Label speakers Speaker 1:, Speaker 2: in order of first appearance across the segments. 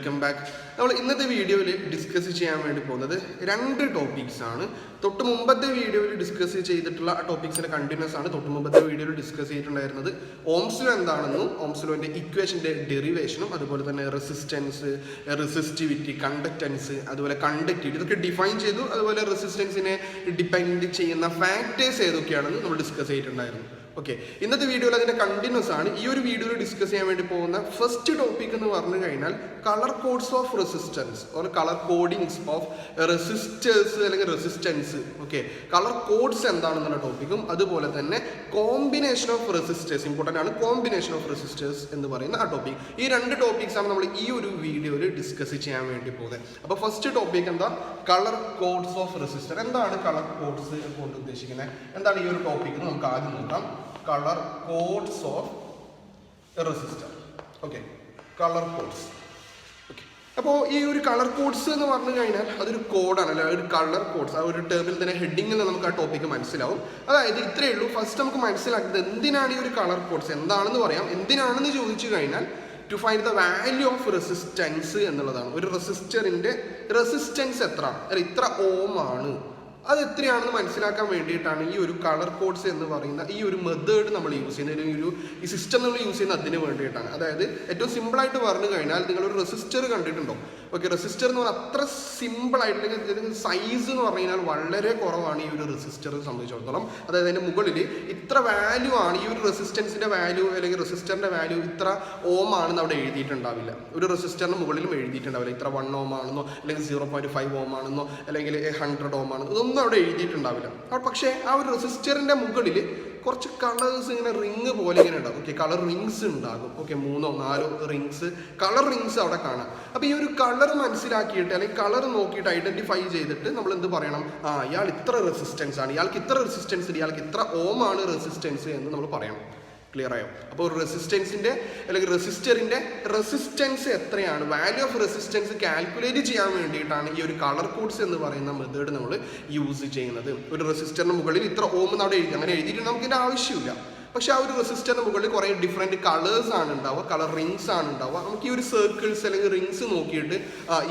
Speaker 1: Welcome back. നമ്മൾ ഇന്നത്തെ വീഡിയോയിൽ ഡിസ്കസ് ചെയ്യാൻ വേണ്ടി പോകുന്നത് രണ്ട് ടോപ്പിക്സ് ആണ്. തൊട്ട് മുമ്പത്തെ വീഡിയോയിൽ ഡിസ്കസ് ചെയ്തിട്ടുള്ള ആ ടോപ്പിക്സിന്റെ കണ്ടിന്യൂസ് ആണ്. തൊട്ട് മുമ്പത്തെ വീഡിയോയിൽ ഡിസ്കസ് ചെയ്തിട്ടുണ്ടായിരുന്നത് ഓംസ് ലോ എന്താണെന്നും ഓംസ് ലോന്റെ ഇക്വേഷന്റെ ഡെറിവേഷനും അതുപോലെ തന്നെ റെസിസ്റ്റൻസ്, റെസിസ്റ്റിവിറ്റി, കണ്ടക്റ്റൻസ്, അതുപോലെ കണ്ടക്ടിവിറ്റി ഇതൊക്കെ ഡിഫൈൻ ചെയ്തു. അതുപോലെ റെസിസ്റ്റൻസിനെ ഡിപ്പെൻഡ് ചെയ്യുന്ന ഫാക്ടേഴ്സ് ഏതൊക്കെയാണെന്ന് നമ്മൾ ഡിസ്കസ് ചെയ്തിട്ടുണ്ടായിരുന്നു. ഓക്കെ, ഇന്നത്തെ വീഡിയോയിൽ അതിൻ്റെ കണ്ടിന്യൂസ് ആണ്. ഈ ഒരു വീഡിയോയിൽ ഡിസ്കസ് ചെയ്യാൻ വേണ്ടി പോകുന്ന ഫസ്റ്റ് ടോപ്പിക് എന്ന് പറഞ്ഞു കഴിഞ്ഞാൽ colour codes of resistance or colour codings of resistors അല്ലെങ്കിൽ റെസിസ്റ്റൻസ്. ഓക്കെ, കളർ കോഡ്സ് എന്താണെന്നുള്ള ടോപ്പിക്കും അതുപോലെ തന്നെ കോമ്പിനേഷൻ ഓഫ് റെസിസ്റ്റേഴ്സ്, ഇമ്പോർട്ടൻ്റ് ആണ് കോമ്പിനേഷൻ ഓഫ് റെസിസ്റ്റേഴ്സ് എന്ന് പറയുന്ന ആ ടോപ്പിക്. ഈ രണ്ട് ടോപ്പിക്സ് ആണ് നമ്മൾ ഈ ഒരു വീഡിയോയിൽ ഡിസ്കസ് ചെയ്യാൻ വേണ്ടി പോകുന്നത്. അപ്പോൾ ഫസ്റ്റ് ടോപ്പിക് എന്താ? Colour codes of resistor. എന്താണ് കളർ കോഡ്സ് കൊണ്ട് ഉദ്ദേശിക്കുന്നത്? എന്താണ് ഈ ഒരു ടോപ്പിക് എന്ന് നമുക്ക് ആദ്യം നോക്കാം. Colour codes of resistor. Okay, colour codes. Okay, അപ്പോൾ ഈ ഒരു കളർ കോഡ്സ് എന്ന് പറഞ്ഞു കഴിഞ്ഞാൽ അതൊരു കോഡാണ്, അല്ലെ? ഒരു കളർ കോഡ്സ് ആ ഒരു ടേമിൽ തന്നെ ഹെഡിങ്ങിൽ നമുക്ക് ആ ടോപ്പിക്ക് മനസ്സിലാവും. അതായത് ഇത്രയേ ഉള്ളൂ. ഫസ്റ്റ് നമുക്ക് മനസ്സിലാക്കുന്നത് എന്തിനാണ് ഈ ഒരു കളർ കോഡ്സ്, എന്താണെന്ന് പറയാം. എന്തിനാണെന്ന് ചോദിച്ചു കഴിഞ്ഞാൽ to find the value of resistance എന്നുള്ളതാണ്. ഒരു റെസിസ്റ്ററിന്റെ റെസിസ്റ്റൻസ് എത്ര, അല്ല ഇത്ര ഓം ആണ്, അത് എത്രയാണെന്ന് മനസ്സിലാക്കാൻ വേണ്ടിയിട്ടാണ് ഈ ഒരു കളർ കോഡ്സ് എന്ന് പറയുന്ന ഈ ഒരു മെത്തേഡ് നമ്മൾ യൂസ് ചെയ്യുന്നത്. ഈ സിസ്റ്റം നമ്മൾ യൂസ് ചെയ്യുന്നത് അതിന് വേണ്ടിയിട്ടാണ്. അതായത് ഏറ്റവും സിമ്പിളായിട്ട് പറഞ്ഞു കഴിഞ്ഞാൽ നിങ്ങളൊരു റെസിസ്റ്റർ കണ്ടിട്ടുണ്ടോ? ഓക്കെ, റെസിസ്റ്റർ എന്ന് പറഞ്ഞാൽ അത്ര സിമ്പിളായിട്ട് ഇതിന് സൈസ് എന്ന് പറഞ്ഞു കഴിഞ്ഞാൽ വളരെ കുറവാണ് ഈ ഒരു റെസിസ്റ്ററിനെ സംബന്ധിച്ചിടത്തോളം. അതായത് അതിൻ്റെ മുകളിൽ ഇത്ര വാല്യൂ ആണ്, ഈ ഒരു റെസിസ്റ്റൻസിൻ്റെ വാല്യൂ അല്ലെങ്കിൽ റെസിസ്റ്ററിൻ്റെ വാല്യൂ ഇത്ര ഓം ആണെന്ന് അവിടെ എഴുതിയിട്ടുണ്ടാവില്ല. ഒരു റെസിസ്റ്ററിന് മുകളിലും എഴുതിയിട്ടുണ്ടാവില്ല ഇത്ര 1 ഓം ആണെന്നോ അല്ലെങ്കിൽ 0.5 ഓം ആണെന്നോ അല്ലെങ്കിൽ 100 ഓം ആണെന്നോ ഇതൊന്നും അവിടെ എഴുതിയിട്ടുണ്ടാവില്ല. പക്ഷേ ആ ഒരു റെസിസ്റ്ററിൻ്റെ മുകളിൽ കുറച്ച് കളേഴ്സ് ഇങ്ങനെ റിങ് പോലെ ഇങ്ങനെ ഉണ്ടാകും. ഓക്കെ, കളർ റിങ്സ് ഉണ്ടാകും. Okay, 3 or 4 rings, colour rings അവിടെ കാണാം. അപ്പോൾ ഈ ഒരു കളർ മനസ്സിലാക്കിയിട്ട് അല്ലെങ്കിൽ കളർ നോക്കിയിട്ട് ഐഡന്റിഫൈ ചെയ്തിട്ട് നമ്മൾ എന്ത് പറയണം? ഇയാൾ ഇത്ര റെസിസ്റ്റൻസ് ആണ്, ഇയാൾക്ക് ഇത്ര റെസിസ്റ്റൻസ് ഉണ്ട്, ഇയാൾക്ക് ഇത്ര ഓം ആണ് റെസിസ്റ്റൻസ് എന്ന് നമ്മൾ പറയണം. ക്ലിയർ ആയോ? അപ്പോൾ റെസിസ്റ്റൻസിന്റെ അല്ലെങ്കിൽ റെസിസ്റ്ററിന്റെ റെസിസ്റ്റൻസ് എത്രയാണ്, വാല്യൂ ഓഫ് റെസിസ്റ്റൻസ് കാൽക്കുലേറ്റ് ചെയ്യാൻ വേണ്ടിയിട്ടാണ് ഈ ഒരു കളർ കോഡ്സ് എന്ന് പറയുന്ന മെത്തേഡ് നമ്മൾ യൂസ് ചെയ്യുന്നത്. ഒരു റെസിസ്റ്ററിന് മുകളിൽ ഇത്ര ഓം എന്ന് അവിടെ എഴുതി, അങ്ങനെ എഴുതിയിട്ട് നമുക്ക് ഇതിന്റെ ആവശ്യമില്ല. പക്ഷെ ആ ഒരു റെസിസ്റ്ററിന് മുകളിൽ കുറേ ഡിഫറെൻറ്റ് കളേഴ്സ് ആണ് ഉണ്ടാവുക, കളർ റിങ്സ് ആണ് ഉണ്ടാവുക. നമുക്ക് ഈ ഒരു സർക്കിൾസ് അല്ലെങ്കിൽ റിങ്സ് നോക്കിയിട്ട്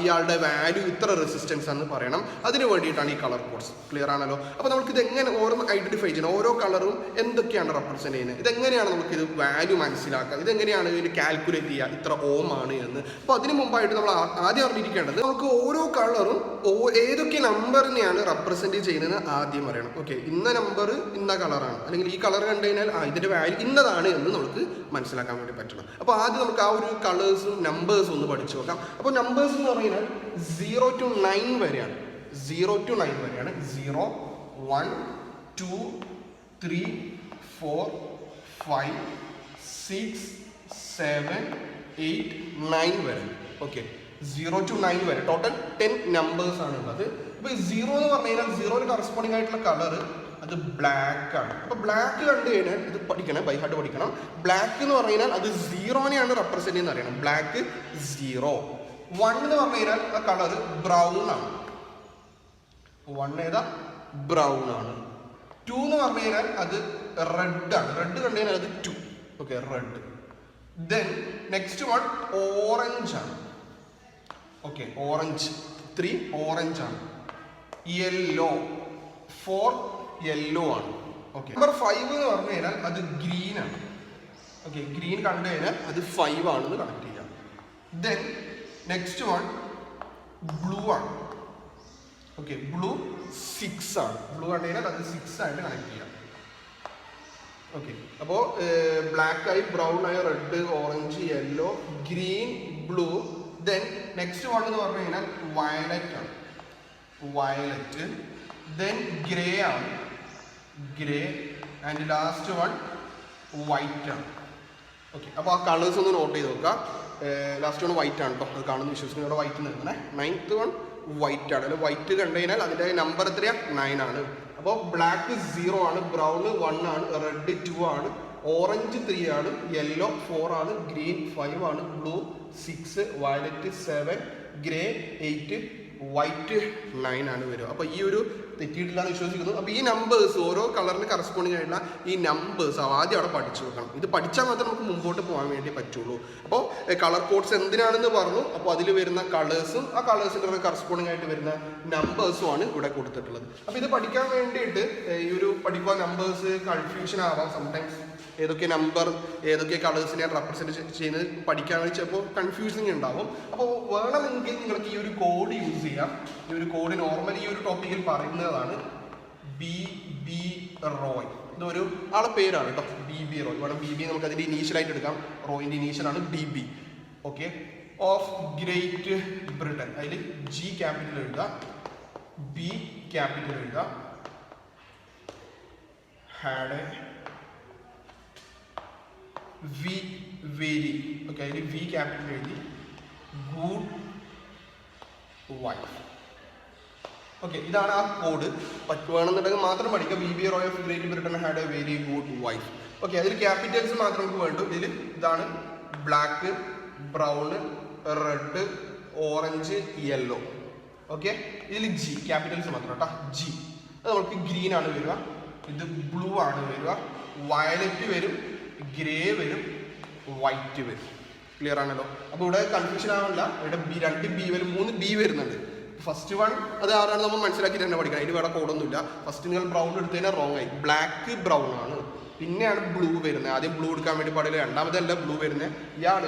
Speaker 1: ഇയാളുടെ വാല്യൂ ഇത്ര റെസിസ്റ്റൻസ് ആണെന്ന് പറയണം. അതിന് വേണ്ടിയിട്ടാണ് ഈ കളർ കോഡ്സ്. ക്ലിയർ ആണല്ലോ? അപ്പോൾ നമുക്ക് ഇത് എങ്ങനെ ഓരോന്ന് ഐഡന്റിഫൈ ചെയ്യണം, ഓരോ കളറും എന്തൊക്കെയാണ് റെപ്രസെന്റ് ചെയ്യുന്നത്, ഇതെങ്ങനെയാണ് നമുക്കിത് വാല്യൂ മനസ്സിലാക്കുക, ഇതെങ്ങനെയാണ് ഇതിന് കാൽക്കുലേറ്റ് ചെയ്യുക ഇത്ര ഓം ആണ് എന്ന്. അപ്പോൾ അതിന് മുമ്പായിട്ട് നമ്മൾ ആദ്യം അറിഞ്ഞിരിക്കേണ്ടത് നമുക്ക് ഓരോ കളറും ഏതൊക്കെ നമ്പറിനെയാണ് റെപ്രസെന്റ് ചെയ്യുന്നത് ആദ്യം അറിയണം. ഓക്കെ, ഇന്ന നമ്പർ ഇന്ന കളറാണ്, അല്ലെങ്കിൽ ഈ കളർ കണ്ടു കഴിഞ്ഞാൽ ഇതിന്റെ വാല്യൂ ഇന്നതാണ് എന്ന് നമുക്ക് മനസ്സിലാക്കാൻ വേണ്ടി പറ്റണം. അപ്പോൾ ആദ്യം നമുക്ക് ആ ഒരു കളേഴ്സും നമ്പേഴ്സും ഒന്ന് പഠിച്ചു നോക്കാം. അപ്പോൾ നമ്പേഴ്സ് എന്ന് പറഞ്ഞാൽ 0 to 9 വരെയാണ്. 0 to 9 വരെയാണ്. 0, 1, 2, 3, 4, 5, 6, 7, 8, 9 വരെ. ഓക്കെ, 0 to 9 വരെ ടോട്ടൽ 10 നമ്പേഴ്സ് ആണ് ഉള്ളത്. അപ്പോൾ 0 എന്ന് പറഞ്ഞു കഴിഞ്ഞാൽ 0ന് കറസ്പോണ്ടിങ് ആയിട്ടുള്ള കളർ അത് ബ്ലാക്ക് ആണ്. അപ്പോൾ ബ്ലാക്ക് കണ്ടു കഴിഞ്ഞാൽ ഇത് പഠിക്കണം, ബൈ ഹാർട്ട് പഠിക്കണം. ബ്ലാക്ക് എന്ന് പറഞ്ഞു കഴിഞ്ഞാൽ അത് 0നെയാണ് റെപ്രസെന്റ് ചെയ്യുന്നത് അറിയണം. ബ്ലാക്ക് 0. 1 എന്ന് പറഞ്ഞു കഴിഞ്ഞാൽ ആ കളർ ബ്രൗൺ ആണ്. 1 ഏതാ? ബ്രൗൺ ആണ്. 2 എന്ന് പറഞ്ഞു കഴിഞ്ഞാൽ അത് റെഡ് ആണ്. റെഡ് കണ്ടു കഴിഞ്ഞാൽ അത് 2. Okay, red. Then next one orange ആണ്. ഓക്കെ, ഓറഞ്ച് 3 ഓറഞ്ച് ആണ്. യെല്ലോ 4 യെല്ലോ ആണ്. ഓക്കെ, നമ്പർ 5 എന്ന് പറഞ്ഞു കഴിഞ്ഞാൽ അത് ഗ്രീൻ ആണ്. ഓക്കെ, ഗ്രീൻ കണ്ടു കഴിഞ്ഞാൽ അത് 5 ആണെന്ന് കണക്ട് ചെയ്യാം. ദെൻ നെക്സ്റ്റ് വൺ ബ്ലൂ ആണ്. ഓക്കെ, ബ്ലൂ 6 ആണ്. ബ്ലൂ കണ്ടു കഴിഞ്ഞാൽ അത് 6 ആയിട്ട് കണക്ട് ചെയ്യാം. ഓക്കെ, അപ്പോൾ ബ്ലാക്ക് ആയി, ബ്രൗൺ ആയി, red, orange, yellow, green, blue. Then next one എന്ന് പറഞ്ഞു കഴിഞ്ഞാൽ വയലറ്റ് ആണ്. വയലറ്റ്. ദെൻ ഗ്രേ ആണ്. Grey. And last one white ആണ്. ഓക്കെ, അപ്പോൾ ആ കളേഴ്സ് ഒന്ന് നോട്ട് ചെയ്ത് നോക്കുക. ലാസ്റ്റ് വൺ വൈറ്റ് ആണ് കേട്ടോ, അത് കാണുന്ന വിശ്വസിക്കുന്ന ഇവിടെ വൈറ്റ് നിൽക്കണേ. 9th വൺ വൈറ്റ് ആണ്. അല്ലെ, വൈറ്റ് കണ്ടു കഴിഞ്ഞാൽ അതിൻ്റെ നമ്പർ എത്രയാണ്? 9 ആണ്. അപ്പോൾ ബ്ലാക്ക് 0 ആണ്, ബ്രൗൺ 1 ആണ്, റെഡ് 2 ആണ്, ഓറഞ്ച് 3 ആണ്, യെല്ലോ 4 ആണ്, ഗ്രീൻ 5 ആണ്, ബ്ലൂ 6, വയലറ്റ് 7, ഗ്രേ 8, വൈറ്റ് 9 ആണ് വരിക. അപ്പോൾ ഈ ഒരു തെറ്റിയിട്ടില്ല എന്ന് വിശ്വസിക്കുന്നു. അപ്പോൾ ഈ നമ്പേഴ്സ് ഓരോ കളറിന് കറസ്പോണ്ടിങ് ആയിട്ടുള്ള ഈ നമ്പേഴ്സ് ആദ്യം അവിടെ പഠിച്ചു വെക്കണം. ഇത് പഠിച്ചാൽ മാത്രമേ നമുക്ക് മുമ്പോട്ട് പോകാൻ വേണ്ടി പറ്റുള്ളൂ. അപ്പോൾ കളർ കോഡ്സ് എന്തിനാണെന്ന് പറഞ്ഞു. അപ്പോൾ അതിൽ വരുന്ന കളേഴ്സും ആ കളേഴ്സിൻ്റെ കറസ്പോണ്ടിങ് ആയിട്ട് വരുന്ന നമ്പേഴ്സും ആണ് ഇവിടെ കൊടുത്തിട്ടുള്ളത്. അപ്പോൾ ഇത് പഠിക്കാൻ വേണ്ടിയിട്ട് ഈ ഒരു പഠിക്കുക നമ്പേഴ്സ് കൺഫ്യൂഷൻ ആവാം സംടൈംസ്. ഏതൊക്കെ നമ്പർ ഏതൊക്കെ കളേഴ്സിനെ റെപ്രസെൻറ്റ് ചെയ്യുന്നത് പഠിക്കാൻ വേണ്ടി ചിലപ്പോൾ കൺഫ്യൂസിങ് ഉണ്ടാവും. അപ്പോൾ വേണമെങ്കിൽ നിങ്ങൾക്ക് ഈ ഒരു കോഡ് യൂസ് ചെയ്യാം. ഈ ഒരു കോഡ് നോർമലി ഈ ഒരു ടോപ്പിക്കിൽ പറയുന്നതാണ് BB റോയ്. ഇതൊരു ആളെ പേരാണ് കേട്ടോ, BB റോയ്. ഇവിടെ BB നമുക്ക് അതിൻ്റെ ഇനീഷ്യലായിട്ട് എടുക്കാം. റോയിൻ്റെ ഇനീഷ്യലാണ് BB. Okay, of great Britain. അതിൽ G ക്യാപിറ്റൽ എഴുതുക, B ക്യാപിറ്റൽ എഴുതുക. Had V very. ഓക്കെ, അതിൽ V ക്യാപിറ്റൽ എഴുതി. Good wife. ഓക്കെ, ഇതാണ് ആ കോഡ്. വേണമെന്നുണ്ടെങ്കിൽ മാത്രം പഠിക്കുക. BB Roy of great Britain had A very good wife. Okay, അതിൽ ക്യാപിറ്റൽസ് മാത്രം നമുക്ക് വേണ്ടു. ഇതിൽ ഇതാണ് black, brown, red, orange, yellow. Okay, ഇതിൽ G ക്യാപിറ്റൽസ് മാത്രം കേട്ടോ. G അത് നമുക്ക് ഗ്രീൻ ആണ് വരിക, ഇത് ബ്ലൂ ആണ് വരിക, വയലറ്റ് വരും, ഗ്രേ വരും, വൈറ്റ് വരും. ക്ലിയർ ആണല്ലോ. അപ്പോൾ ഇവിടെ കൺഫ്യൂഷൻ ആവില്ല. ഇവിടെ രണ്ട് B വരും, 3 B വരുന്നുണ്ട്. ഫസ്റ്റ് വൺ അത് ആരാണ് നമ്മൾ മനസ്സിലാക്കി തന്നെ പഠിക്കണം. അതിന് വേറെ കോഡൊന്നുമില്ല. ഫസ്റ്റ് നിങ്ങൾ ബ്രൗൺ എടുത്തതിനാൽ റോങ് ആയി. ബ്ലാക്ക് ബ്രൗൺ ആണ്, പിന്നെയാണ് ബ്ലൂ വരുന്നത്. ആദ്യം ബ്ലൂ എടുക്കാൻ വേണ്ടി പാടില്ല, രണ്ടാമതല്ല ബ്ലൂ വരുന്നത്.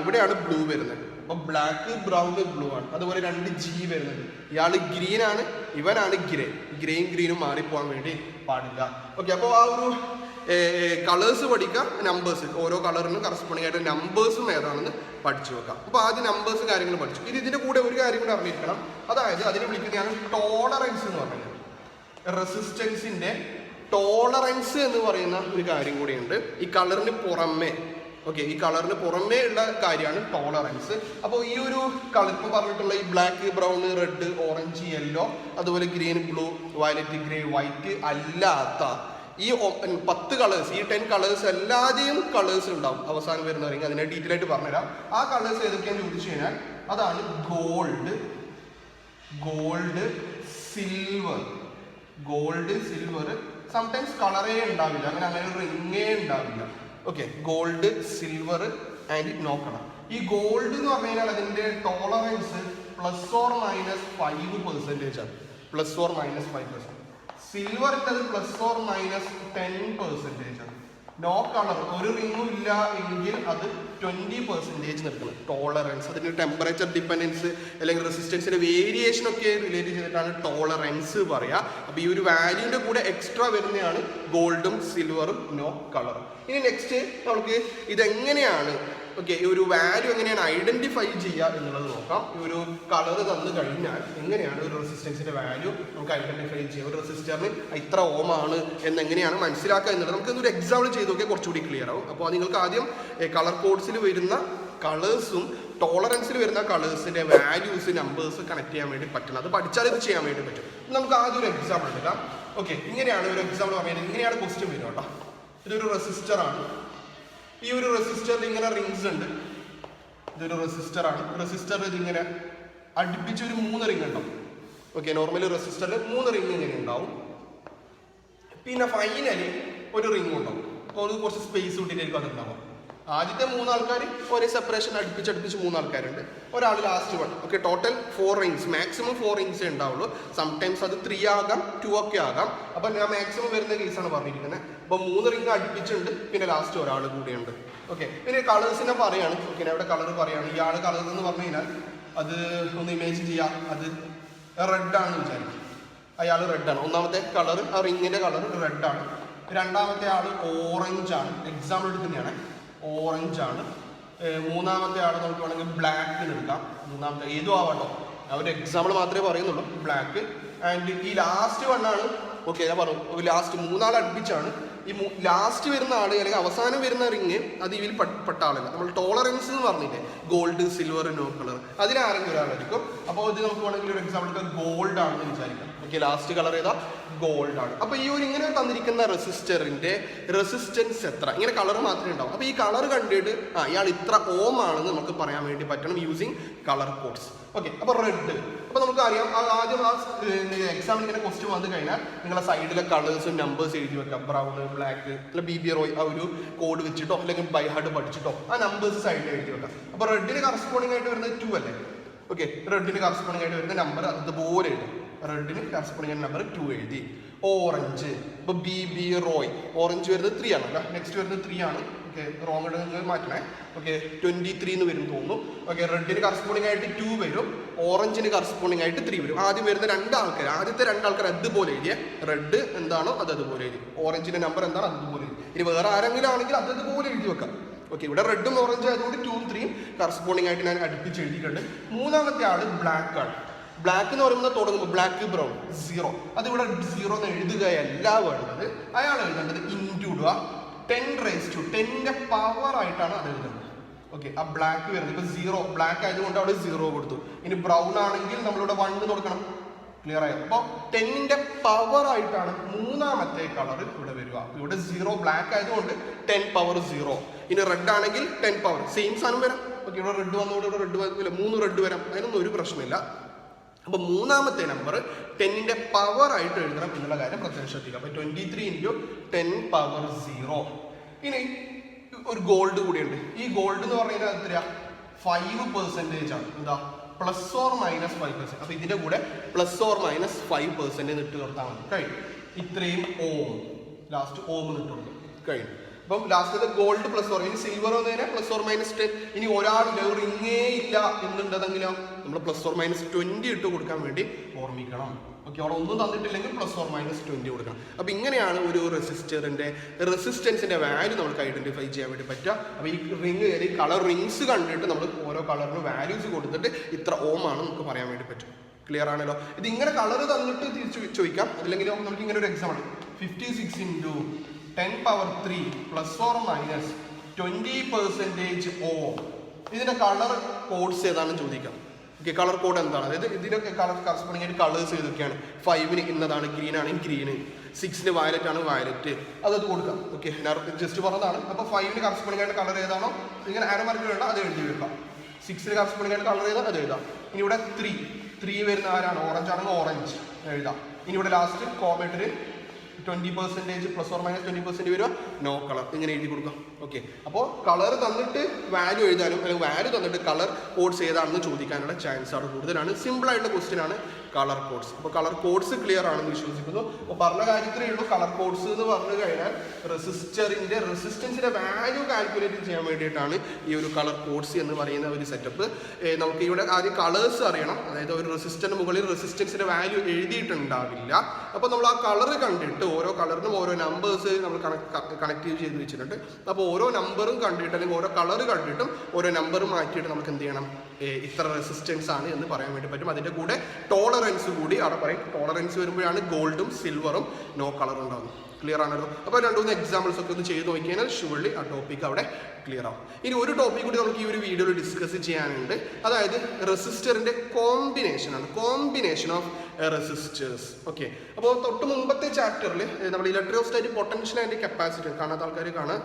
Speaker 1: ഇവിടെയാണ് ബ്ലൂ വരുന്നത്. അപ്പോൾ ബ്ലാക്ക് ബ്രൗൺ ബ്ലൂ ആണ്. അതുപോലെ 2 G വരുന്നുണ്ട്. ഇയാൾ ഗ്രീൻ ആണ്, ഇവനാണ് ഗ്രേ. ഗ്രേയും ഗ്രീനും മാറിപ്പോകാൻ വേണ്ടി പാടില്ല. ഓക്കെ, അപ്പോൾ ആ ഒരു കളേഴ്സ് പഠിക്കുക, നമ്പേഴ്സ് ഓരോ കളറിനും കറസ്പോണ്ടിങ് ആയിട്ട് നമ്പേഴ്സും ഏതാണെന്ന് പഠിച്ചു വെക്കാം. അപ്പോൾ ആദ്യം നമ്പേഴ്സ് കാര്യങ്ങൾ പഠിച്ചു. ഇനി ഇതിൻ്റെ കൂടെ ഒരു കാര്യം കൂടെ അറിഞ്ഞിരിക്കണം. അതായത് അതിനെ വിളിക്കുന്നതാണ് ടോളറൻസ് എന്ന് പറയുന്നത്. റെസിസ്റ്റൻസിൻ്റെ ടോളറൻസ് എന്ന് പറയുന്ന ഒരു കാര്യം കൂടിയുണ്ട് ഈ കളറിന് പുറമേ. ഓക്കെ, ഈ കളറിന് പുറമേ ഉള്ള കാര്യമാണ് ടോളറൻസ്. അപ്പോൾ ഈ ഒരു കളർ ഇപ്പോൾ പറഞ്ഞിട്ടുള്ള ഈ black, brown, red, orange, yellow, അതുപോലെ green, blue, violet, grey, white അല്ലാത്ത ഈ 10 കളേഴ്സ്, ഈ 10 കളേഴ്സ് എല്ലാതെയും കളേഴ്സ് ഉണ്ടാവും അവസാനം വരുന്ന റിങ്. അതിനെ ഡീറ്റെയിൽ ആയിട്ട് പറഞ്ഞുതരാം. ആ കളേഴ്സ് ഏതൊക്കെയാണെന്ന് ചോദിച്ചു കഴിഞ്ഞാൽ അതാണ് gold, silver. Gold, silver, sometimes കളറേ ഉണ്ടാവില്ല, അങ്ങനെ ഒരു റിങ്ങേ ഉണ്ടാവില്ല. Okay, gold, silver and no colour. ഈ ഗോൾഡ് എന്ന് പറഞ്ഞു കഴിഞ്ഞാൽ അതിൻ്റെ ടോളറൻസ് ±5% ആണ്. ±5%. സിൽവറിൻ്റെ അത് ±10% ആണ്. നോ കളർ, ഒരു റിങ്ങും ഇല്ല എങ്കിൽ അത് 20% നിൽക്കണം ടോളറൻസ്. അതിന് ടെമ്പറേച്ചർ ഡിപ്പെൻഡൻസ് അല്ലെങ്കിൽ റെസിസ്റ്റൻസിൻ്റെ വേരിയേഷൻ ഒക്കെ റിലേറ്റ് ചെയ്തിട്ടാണ് ടോളറൻസ് പറയുക. അപ്പോൾ ഈ ഒരു വാല്യൂവിൻ്റെ കൂടെ എക്സ്ട്രാ വരുന്നതാണ് ഗോൾഡും സിൽവറും നോ കളറും. ഇനി നെക്സ്റ്റ് നമുക്ക് ഇതെങ്ങനെയാണ് ഓക്കെ ഈ ഒരു വാല്യൂ എങ്ങനെയാണ് ഐഡൻറ്റിഫൈ ചെയ്യുക എന്നുള്ളത് നോക്കാം. ഈ ഒരു കളർ തന്നു കഴിഞ്ഞാൽ എങ്ങനെയാണ് ഒരു റെസിസ്റ്റൻസിൻ്റെ വാല്യൂ നമുക്ക് ഐഡൻറ്റിഫൈ ചെയ്യുക. ഒരു റെസിസ്റ്ററിന് ഇത്ര ഓമാണ് എന്നെങ്ങനെയാണ് മനസ്സിലാക്കുക എന്നുള്ളത് നമുക്ക് ഒരു എക്സാമ്പിൾ ചെയ്ത് നോക്കിയാൽ കുറച്ചുകൂടി ക്ലിയർ ആവും. അപ്പോൾ നിങ്ങൾക്ക് ആദ്യം കളർ കോഡ്സിൽ വരുന്ന കളേഴ്സും ടോളറൻസിൽ വരുന്ന കളേഴ്സിൻ്റെ വാല്യൂസ് നമ്പേഴ്സ് കണക്ട് ചെയ്യാൻ വേണ്ടി പറ്റണം. അത് പഠിച്ചാൽ ഇത് ചെയ്യാൻ വേണ്ടി പറ്റും. നമുക്ക് ആദ്യം ഒരു എക്സാമ്പിൾ എടുക്കാം. ഓക്കെ, ഇങ്ങനെയാണ് ഒരു എക്സാമ്പിൾ പറയുന്നത്. ഇങ്ങനെയാണ് ക്വസ്റ്റ്യൻ വരിക കേട്ടോ. ഇതൊരു റെസിസ്റ്ററാണ്. ഈ ഒരു റെസിസ്റ്ററിൽ ഇങ്ങനെ റിങ്സ് ഉണ്ട്. ഇതൊരു റെസിസ്റ്ററാണ്. റെസിസ്റ്ററിൽ ഇതിങ്ങനെ അടുപ്പിച്ച് ഒരു 3 റിങ് ഉണ്ടാവും. ഓക്കെ, നോർമലി റെസിസ്റ്ററിൽ 3 റിങ് ഇങ്ങനെ ഉണ്ടാവും. പിന്നെ ഫൈനലി ഒരു റിങ് ഉണ്ടാവും. അപ്പോൾ അത് കുറച്ച് സ്പേസ് വിട്ടിട്ടായിരിക്കും അതുണ്ടാവും. ആദ്യത്തെ 3 ആൾക്കാർ ഒരേ സെപ്പറേഷൻ അടുപ്പിച്ച് 3 ആൾക്കാരുണ്ട്. ഒരാൾ last 1. Okay, total 4 rings, maximum 4 റിങ്സേ ഉണ്ടാവുള്ളൂ. സംടൈംസ് അത് 3 ആകാം, 2 ഒക്കെ ആകാം. അപ്പം ഞാൻ മാക്സിമം വരുന്ന കേസാണ് പറഞ്ഞിരിക്കുന്നത്. അപ്പോൾ 3 റിങ് അടുപ്പിച്ചുണ്ട്, പിന്നെ ലാസ്റ്റ് ഒരാൾ കൂടിയുണ്ട്. ഓക്കെ, പിന്നെ കളേഴ്സിനെ പറയാണ്. ഓക്കെ, അവിടെ കളർ പറയാണ്. ഇയാൾ കളർ എന്ന് പറഞ്ഞു കഴിഞ്ഞാൽ അത് ഒന്ന് ഇമേജ് ചെയ്യാം. അത് റെഡാണെന്ന് വിചാരിക്കും. അയാൾ റെഡാണ്. ഒന്നാമത്തെ കളർ, ആ റിങ്ങിൻ്റെ കളർ റെഡാണ്. രണ്ടാമത്തെ ആൾ ഓറഞ്ചാണ്. എക്സാമ്പിൾ എടുക്കുന്നതാണ്, ഓറഞ്ചാണ്. മൂന്നാമത്തെ ആൾ നമുക്ക് വേണമെങ്കിൽ ബ്ലാക്കിന് എടുക്കാം. മൂന്നാമത്തെ ഏതും ആവട്ടോ, അവർ എക്സാമ്പിൾ മാത്രമേ പറയുന്നുള്ളൂ. ബ്ലാക്ക്. ആൻഡ് ഈ ലാസ്റ്റ് വണ്ണാണ്. ഓക്കെ, ഞാൻ പറഞ്ഞു ലാസ്റ്റ് 3 ആൾ അടുപ്പിച്ചാണ്. ഈ ലാസ്റ്റ് വരുന്ന ആൾ അല്ലെങ്കിൽ അവസാനം വരുന്ന റിങ് അത് ഇതിൽ പെട്ട ആളല്ല. നമ്മൾ ടോളറൻസ് എന്ന് പറഞ്ഞില്ലേ, ഗോൾഡ്, സിൽവർ, നോ കളർ, അതിലാരെങ്കിലും ഒരാളായിരിക്കും. അപ്പോൾ ഇത് നമുക്ക് വേണമെങ്കിൽ ഒരു എക്സാമ്പിൾ എടുക്കാം. ഗോൾഡ് ആണെന്ന് വിചാരിക്കാം. ഓക്കെ, ലാസ്റ്റ് കളർ ഏതാ? ഗോൾഡ് ആണ്. അപ്പൊ ഈ ഒരു ഇങ്ങനെ തന്നിരിക്കുന്ന റെസിസ്റ്ററിന്റെ റെസിസ്റ്റൻസ് എത്ര, ഇങ്ങനെ കളർ മാത്രമേ ഉണ്ടാവും. അപ്പൊ ഈ കളർ കണ്ടിട്ട് ഇയാൾ ഇത്ര ഓം ആണെന്ന് നമുക്ക് പറയാൻ വേണ്ടി പറ്റണം യൂസിങ് കളർ കോഡ്സ്. ഓക്കെ, അപ്പൊ റെഡ്, അപ്പൊ നമുക്ക് അറിയാം ആദ്യം എക്സാമിന് ഇങ്ങനെ ക്വസ്റ്റ്യൻ വന്നു കഴിഞ്ഞാൽ നിങ്ങളെ സൈഡിലെ കളേഴ്സും നമ്പേഴ്സ് എഴുതി വെക്കാം. ബ്രൗൺ, ബ്ലാക്ക്, അല്ല BB റോയ് ആ ഒരു കോഡ് വെച്ചിട്ടോ അല്ലെങ്കിൽ ബൈ ഹാർട്ട് പഠിച്ചിട്ടോ ആ നമ്പേഴ്സ് സൈഡിൽ എഴുതി വെക്കാം. അപ്പൊ റെഡിന് കറസ്പോണ്ടിങ് ആയിട്ട് വരുന്നത് 2 അല്ലേ? ഓക്കെ, റെഡിന് കറസ്പോണ്ടിങ് ആയിട്ട് വരുന്ന നമ്പർ അതുപോലെ എഴുതും. റെഡിന് കറസ്പോണ്ടിങ് ആയിട്ട് നമ്പർ 2 എഴുതി. ഓറഞ്ച്, ഇപ്പൊ BB റോയ്, ഓറഞ്ച് വരുന്നത് 3 ആണല്ലോ, നെക്സ്റ്റ് വരുന്നത് 3 ആണ്. ഓക്കെ, റോങ് ഇടങ്ങൾ മാറ്റണേ. ഓക്കെ, 23 എന്ന് വരും തോന്നുന്നു. ഓക്കെ, റെഡിന് കറസ്പോണ്ടിങ് ആയിട്ട് 2 വരും, ഓറഞ്ചിന് കറസ്പോണ്ടിങ് ആയിട്ട് 3 വരും. ആദ്യം വരുന്ന ആദ്യത്തെ 2 ആൾക്കാർ അതുപോലെ എഴുതിയ റെഡ് എന്താണോ അത് അതുപോലെ എഴുതി, ഓറഞ്ചിന്റെ നമ്പർ എന്താണോ അതുപോലെ എഴുതി. ഇനി വേറെ ആരെങ്കിലും ആണെങ്കിൽ അതുപോലെ എഴുതി വെക്കാം. ഓക്കെ, ഇവിടെ റെഡും ഓറഞ്ചും ആയതുകൊണ്ട് 2ഉം 3ഉം കറസ്പോണ്ടിങ് ആയിട്ട് ഞാൻ അടുപ്പിച്ച് എഴുതിയിട്ടുണ്ട്. മൂന്നാമത്തെ ആള് ബ്ലാക്ക് ആണ്. ബ്ലാക്ക് എന്ന് പറയുന്നത് തുടങ്ങുമ്പോൾ ബ്ലാക്ക് ബ്രൗൺ 0, അതിവിടെ 0 എന്ന് എഴുതുകയല്ല വേണ്ടത്. അയാൾ എഴുതേണ്ടത് ഇൻറ്റുടുക 10⁻10ന്റെ പവർ ആയിട്ടാണ് അത് എഴുതുന്നത്. ഓക്കെ, ആ ബ്ലാക്ക് വരുന്നത് ഇപ്പൊ 0, ബ്ലാക്ക് ആയതുകൊണ്ട് അവിടെ 0 കൊടുത്തു. ഇനി ബ്രൗൺ ആണെങ്കിൽ നമ്മളിവിടെ 1 കൊടുക്കണം. ക്ലിയർ ആയോ? അപ്പോൾ 10ന്റെ പവർ ആയിട്ടാണ് മൂന്നാമത്തെ കളർ ഇവിടെ വരിക. ഇവിടെ 0 ബ്ലാക്ക് ആയതുകൊണ്ട് 10 പവർ 0. ഇനി റെഡ് ആണെങ്കിൽ 10 പവർ സെയിം സാധനം വരാം. ഓക്കെ, ഇവിടെ റെഡ് വന്നോട് ഇവിടെ റെഡ് വരില്ല, 3 റെഡ് വരാം, അതിനൊന്നും ഒരു പ്രശ്നമില്ല. അപ്പൊ മൂന്നാമത്തെ നമ്പർ 10ന്റെ പവർ ആയിട്ട് എഴുതണം എന്നുള്ള കാര്യം പ്രത്യേകം ശ്രദ്ധിക്കുക. അപ്പൊ 23 × 10 പവർ 0. ഇനി ഒരു ഗോൾഡ് കൂടിയുണ്ട്. ഈ ഗോൾഡ് എന്ന് പറയുന്നത് എത്രയാ? 5% ആണ്. എന്താ? ±5%. അപ്പൊ ഇതിന്റെ കൂടെ ±5% ഇട്ട് കൊടുത്താൽ മതി. കഴിഞ്ഞു. ഇത്രയും ഓം, ലാസ്റ്റ് ഓം ഇട്ട് കൊടുക്കും. കഴിഞ്ഞു. അപ്പം ലാസ്റ്റ് ഗോൾഡ് +, ഇനി സിൽവർ വന്നതിനെ ±10. ഇനി ഒരാളില്ല, റിങ്ങേ ഇല്ല എന്നുണ്ടെങ്കിലോ നമ്മൾ ±20 ഇട്ട് കൊടുക്കാൻ വേണ്ടി ഓർമ്മിക്കണം. ഓക്കെ, അവിടെ ഒന്നും തന്നിട്ടില്ലെങ്കിൽ ±20 കൊടുക്കണം. അപ്പൊ ഇങ്ങനെയാണ് ഒരു റെസിസ്റ്ററിന്റെ റെസിസ്റ്റൻസിന്റെ വാല്യൂ നമുക്ക് ഐഡന്റിഫൈ ചെയ്യാൻ വേണ്ടി പറ്റുക. അപ്പൊ ഈ റിങ്, ഈ കളർ റിങ്സ് കണ്ടിട്ട് നമ്മൾ ഓരോ കളറിന് വാല്യൂസ് കൊടുത്തിട്ട് ഇത്ര ഓം ആണ് നമുക്ക് പറയാൻ വേണ്ടി പറ്റും. ക്ലിയർ ആണല്ലോ? ഇത് ഇങ്ങനെ കളർ തന്നിട്ട് തിരിച്ചു ചോദിക്കാം. അല്ലെങ്കിൽ നമുക്ക് ഇങ്ങനെ ഒരു എക്സാമ്പിൾ 56 × 10 പവർ 3 ±20% ഓം. ഇതിന്റെ കളർ കോഡ്സ് ഏതാണെന്ന് ചോദിക്കാം. ഓക്കെ, കളർ കോഡ് എന്താണ്? അതായത് ഇതിനൊക്കെ കളർ കറസ്പോണ്ടിങ് ആയിട്ട് കളേഴ്സ് ഏതൊക്കെയാണ്? 5ന് ഇന്നതാണ്, ഗ്രീൻ ആണെങ്കിൽ ഗ്രീന്, 6ന് വയലറ്റ് ആണ് വയലറ്റ്, അത് കൊടുക്കാം. ഓക്കെ, ജസ്റ്റ് പറഞ്ഞതാണ്. അപ്പോൾ 5ന് കറസ്പോണ്ടിങ് ആയിട്ട് കളർ ഏതാണോ ഇങ്ങനെ ആരോ മാർക്ക് വേണ്ട അത് എഴുതി വെക്കാം. 6ന് കറസ്പോണ്ടിങ് ആയിട്ട് കളർ ഏതാ അത് എഴുതാം. ഇനി ഇവിടെ 3 വരുന്ന ആരാണ്? ഓറഞ്ച് ആണെങ്കിൽ ഓറഞ്ച് എഴുതാം. ഇനി ഇവിടെ ലാസ്റ്റ് കോമേറ്റിന് 20% ±20% വരിക, നോ കളർ, ഇങ്ങനെ എഴുതി കൊടുക്കാം. ഓക്കെ, അപ്പോൾ കളർ തന്നിട്ട് വാല്യൂ എഴുതാനും അല്ലെങ്കിൽ വാല്യൂ തന്നിട്ട് കളർ കോഡ്സ് ഏതാണെന്ന് ചോദിക്കാനുള്ള ചാൻസ് ആണ് കൂടുതലാണ്. സിമ്പിൾ ആയിട്ടുള്ള ക്വസ്റ്റ്യൻ ആണ് കളർ കോഡ്സ്. അപ്പോൾ കളർ കോഡ്സ് ക്ലിയർ ആണെന്ന് വിശ്വസിക്കുന്നു. അപ്പോൾ പറഞ്ഞ കാര്യത്തിലേ ഉള്ളൂ. കളർ കോഡ്സ് എന്ന് പറഞ്ഞു കഴിഞ്ഞാൽ റെസിസ്റ്റൻസിന്റെ വാല്യൂ കാൽക്കുലേറ്റ് ചെയ്യാൻ വേണ്ടിയിട്ടാണ് ഈ ഒരു കളർ കോഡ്സ് എന്ന് പറയുന്ന ഒരു സെറ്റപ്പ്. നമുക്ക് ഇവിടെ ആദ്യം കളേഴ്സ് അറിയണം. അതായത് ഒരു റെസിസ്റ്ററിന് മുകളിൽ റെസിസ്റ്റൻസിന്റെ വാല്യൂ എഴുതിയിട്ടുണ്ടാവില്ല. അപ്പോൾ നമ്മൾ ആ കളർ കണ്ടിട്ട് ഓരോ കളറിനും ഓരോ നമ്പേഴ്സ് നമ്മൾ കണക്ട് ചെയ്ത് വെച്ചിട്ടുണ്ട്. അപ്പോൾ ഓരോ നമ്പറും കണ്ടിട്ട് അല്ലെങ്കിൽ ഓരോ കളർ കണ്ടിട്ടും ഓരോ നമ്പർ മാറ്റിയിട്ട് നമുക്ക് എന്ത് ചെയ്യണം? ഇത്ര റെസിസ്റ്റൻസ് ആണ് എന്ന് പറയാൻ വേണ്ടി പറ്റും. അതിൻ്റെ കൂടെ ടോളറൻസ് കൂടി അവിടെ പറയും. ടോളറൻസ് വരുമ്പോഴാണ് ഗോൾഡും സിൽവറും നോ കളർ ഉണ്ടാകുന്നത്. ക്ലിയർ ആണല്ലോ? അപ്പോൾ 2-3 എക്സാമ്പിൾസ് ഒക്കെ ഒന്ന് ചെയ്ത് നോക്കിയാൽ ഷുവർലി ആ ടോപ്പിക് അവിടെ ക്ലിയർ ആവും. ഇനി ഒരു ടോപ്പിക് കൂടി നമുക്ക് ഈ ഒരു വീഡിയോയിൽ ഡിസ്കസ് ചെയ്യാനുണ്ട്. അതായത് റെസിസ്റ്ററിന്റെ കോമ്പിനേഷൻ ആണ്. Combination of resistors. ഓക്കെ, അപ്പോൾ തൊട്ട് മുമ്പത്തെ ചാപ്റ്ററിൽ നമ്മൾ ഇലക്ട്രോസ്റ്റാറ്റിക് പൊട്ടൻഷ്യൽ ആൻഡ് കപ്പാസിറ്റർ കാണാത്ത ആൾക്കാർ കാണാൻ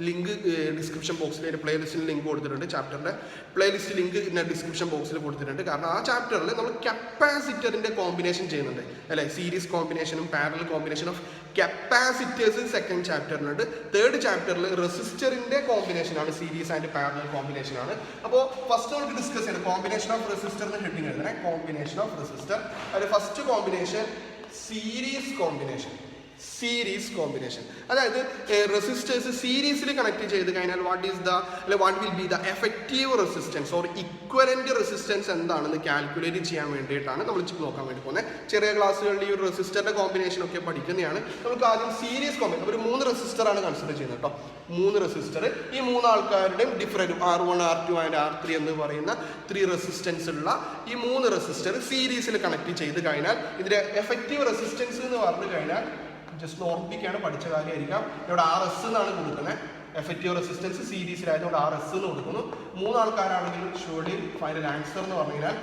Speaker 1: ലിങ്ക് ഡിസ്ക്രിപ്ഷൻ ബോക്സിൽ പ്ലേലിസ്റ്റിൽ ലിങ്ക് കൊടുത്തിട്ടുണ്ട്. ചാപ്റ്ററിന്റെ പ്ലേലിസ്റ്റ് ലിങ്ക് ഡിസ്ക്രിപ്ഷൻ ബോക്സിൽ കൊടുത്തിട്ടുണ്ട്. കാരണം ആ ചാപ്റ്ററിൽ നമ്മൾ കപ്പാസിറ്ററിന്റെ കോമ്പിനേഷൻ ചെയ്യുന്നുണ്ട് അല്ലെ? സീരീസ് കോമ്പിനേഷനും parallel combination of capacitors second ചാപ്റ്ററിലുണ്ട്. തേർഡ് ചാപ്റ്ററിൽ റെസിസ്റ്ററിന്റെ കോമ്പിനേഷൻ ആണ്, സീരീസ് ആൻഡ് പാരലൽ കോമ്പിനേഷൻ ആണ്. അപ്പോൾ ഫസ്റ്റ് നമുക്ക് ഡിസ്കസ് ചെയ്യണം കോമ്പിനേഷൻ ഓഫ് റെസിസ്റ്റർ എന്ന് ഹെഡിങ് എഴുതണേ. Combination of resistor. അതിൽ ഫസ്റ്റ് കോമ്പിനേഷൻ സീരീസ് കോമ്പിനേഷൻ. അതായത് റെസിസ്റ്റേഴ്സ് സീരീസിൽ കണക്ട് ചെയ്ത് കഴിഞ്ഞാൽ what will be the effective resistance or equivalent resistance എന്താണെന്ന് കാൽക്കുലേറ്റ് ചെയ്യാൻ വേണ്ടിയിട്ടാണ് നമ്മൾ നോക്കാൻ വേണ്ടി പോകുന്നത്. ചെറിയ ക്ലാസ്സുകളിൽ ഈ ഒരു റെസിസ്റ്ററിന്റെ കോമ്പിനേഷൻ ഒക്കെ പഠിക്കുന്നതാണ്. നമുക്ക് ആദ്യം സീരീസ് കോമ്പിനേഷൻ ഒരു 3 റെസിസ്റ്റർ ആണ് കൺസിഡർ ചെയ്യുന്നത് കേട്ടോ. 3 റെസിസ്റ്റർ, ഈ 3 ആൾക്കാരുടെയും different R1 R2 and R3 എന്ന് പറയുന്ന 3 റെസിസ്റ്റൻസ് ഉള്ള ഈ 3 റെസിസ്റ്റർ സീരീസിൽ കണക്ട് ചെയ്ത് കഴിഞ്ഞാൽ ഇതിന്റെ എഫക്റ്റീവ് റെസിസ്റ്റൻസ് എന്ന് പറഞ്ഞു കഴിഞ്ഞാൽ ജസ്റ്റ് ഓർമ്മിപ്പിക്കുകയാണ്, പഠിച്ച കാര്യമായിരിക്കാം. ഇവിടെ RS എന്നാണ് കൊടുക്കുന്നത്. എഫക്റ്റീവ് റെസിസ്റ്റൻസ് സീരീസിലായതുകൊണ്ട് RS എന്ന് കൊടുക്കുന്നു. 3 ആൾക്കാരാണെങ്കിൽ ഷുവർലി ഫൈനൽ ആൻസർ എന്ന് പറഞ്ഞു കഴിഞ്ഞാൽ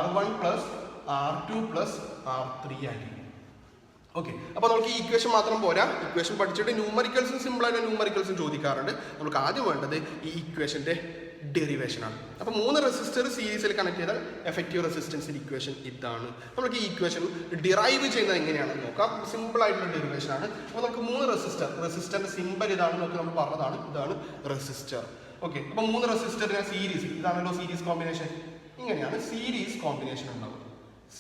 Speaker 1: R1 + R2 പ്ലസ് R3 ആയിരിക്കും. ഓക്കെ, അപ്പോൾ നമുക്ക് ഈ ഇക്വേഷൻ മാത്രം പോരാ. ഇക്വേഷൻ പഠിച്ചിട്ട് ന്യൂമറിക്കൽസും സിമ്പിളായിട്ട് ന്യൂമറിക്കൽസും ചോദിക്കാറുണ്ട്. നമുക്ക് ആദ്യം വേണ്ടത് ഈ ഇക്വേഷൻ്റെ ഡെറിവേഷൻ ആണ്. അപ്പോൾ 3 റെസിസ്റ്റർ സീരീസിൽ കണക്ട് ചെയ്താൽ എഫക്റ്റീവ് റെസിസ്റ്റൻസിൻ്റെ ഇക്വേഷൻ ഇതാണ്. നമുക്ക് ഈ ഇക്വേഷൻ ഡിറൈവ് ചെയ്യുന്നത് എങ്ങനെയാണെന്ന് നോക്കാം. സിമ്പിൾ ആയിട്ടുള്ള ഡെറിവേഷൻ ആണ്. അപ്പോൾ നമുക്ക് 3 റെസിസ്റ്ററിന്റെ സിമ്പിൾ ഇതാണ്, നമുക്ക് നമ്മൾ പറഞ്ഞതാണ്, ഇതാണ് റെസിസ്റ്റർ. ഓക്കെ, അപ്പോൾ 3 റെസിസ്റ്ററിന്റെ സീരീസ്, ഇതാണല്ലോ സീരീസ് കോമ്പിനേഷൻ. ഇങ്ങനെയാണ് സീരീസ് കോമ്പിനേഷൻ ഉണ്ടാവും.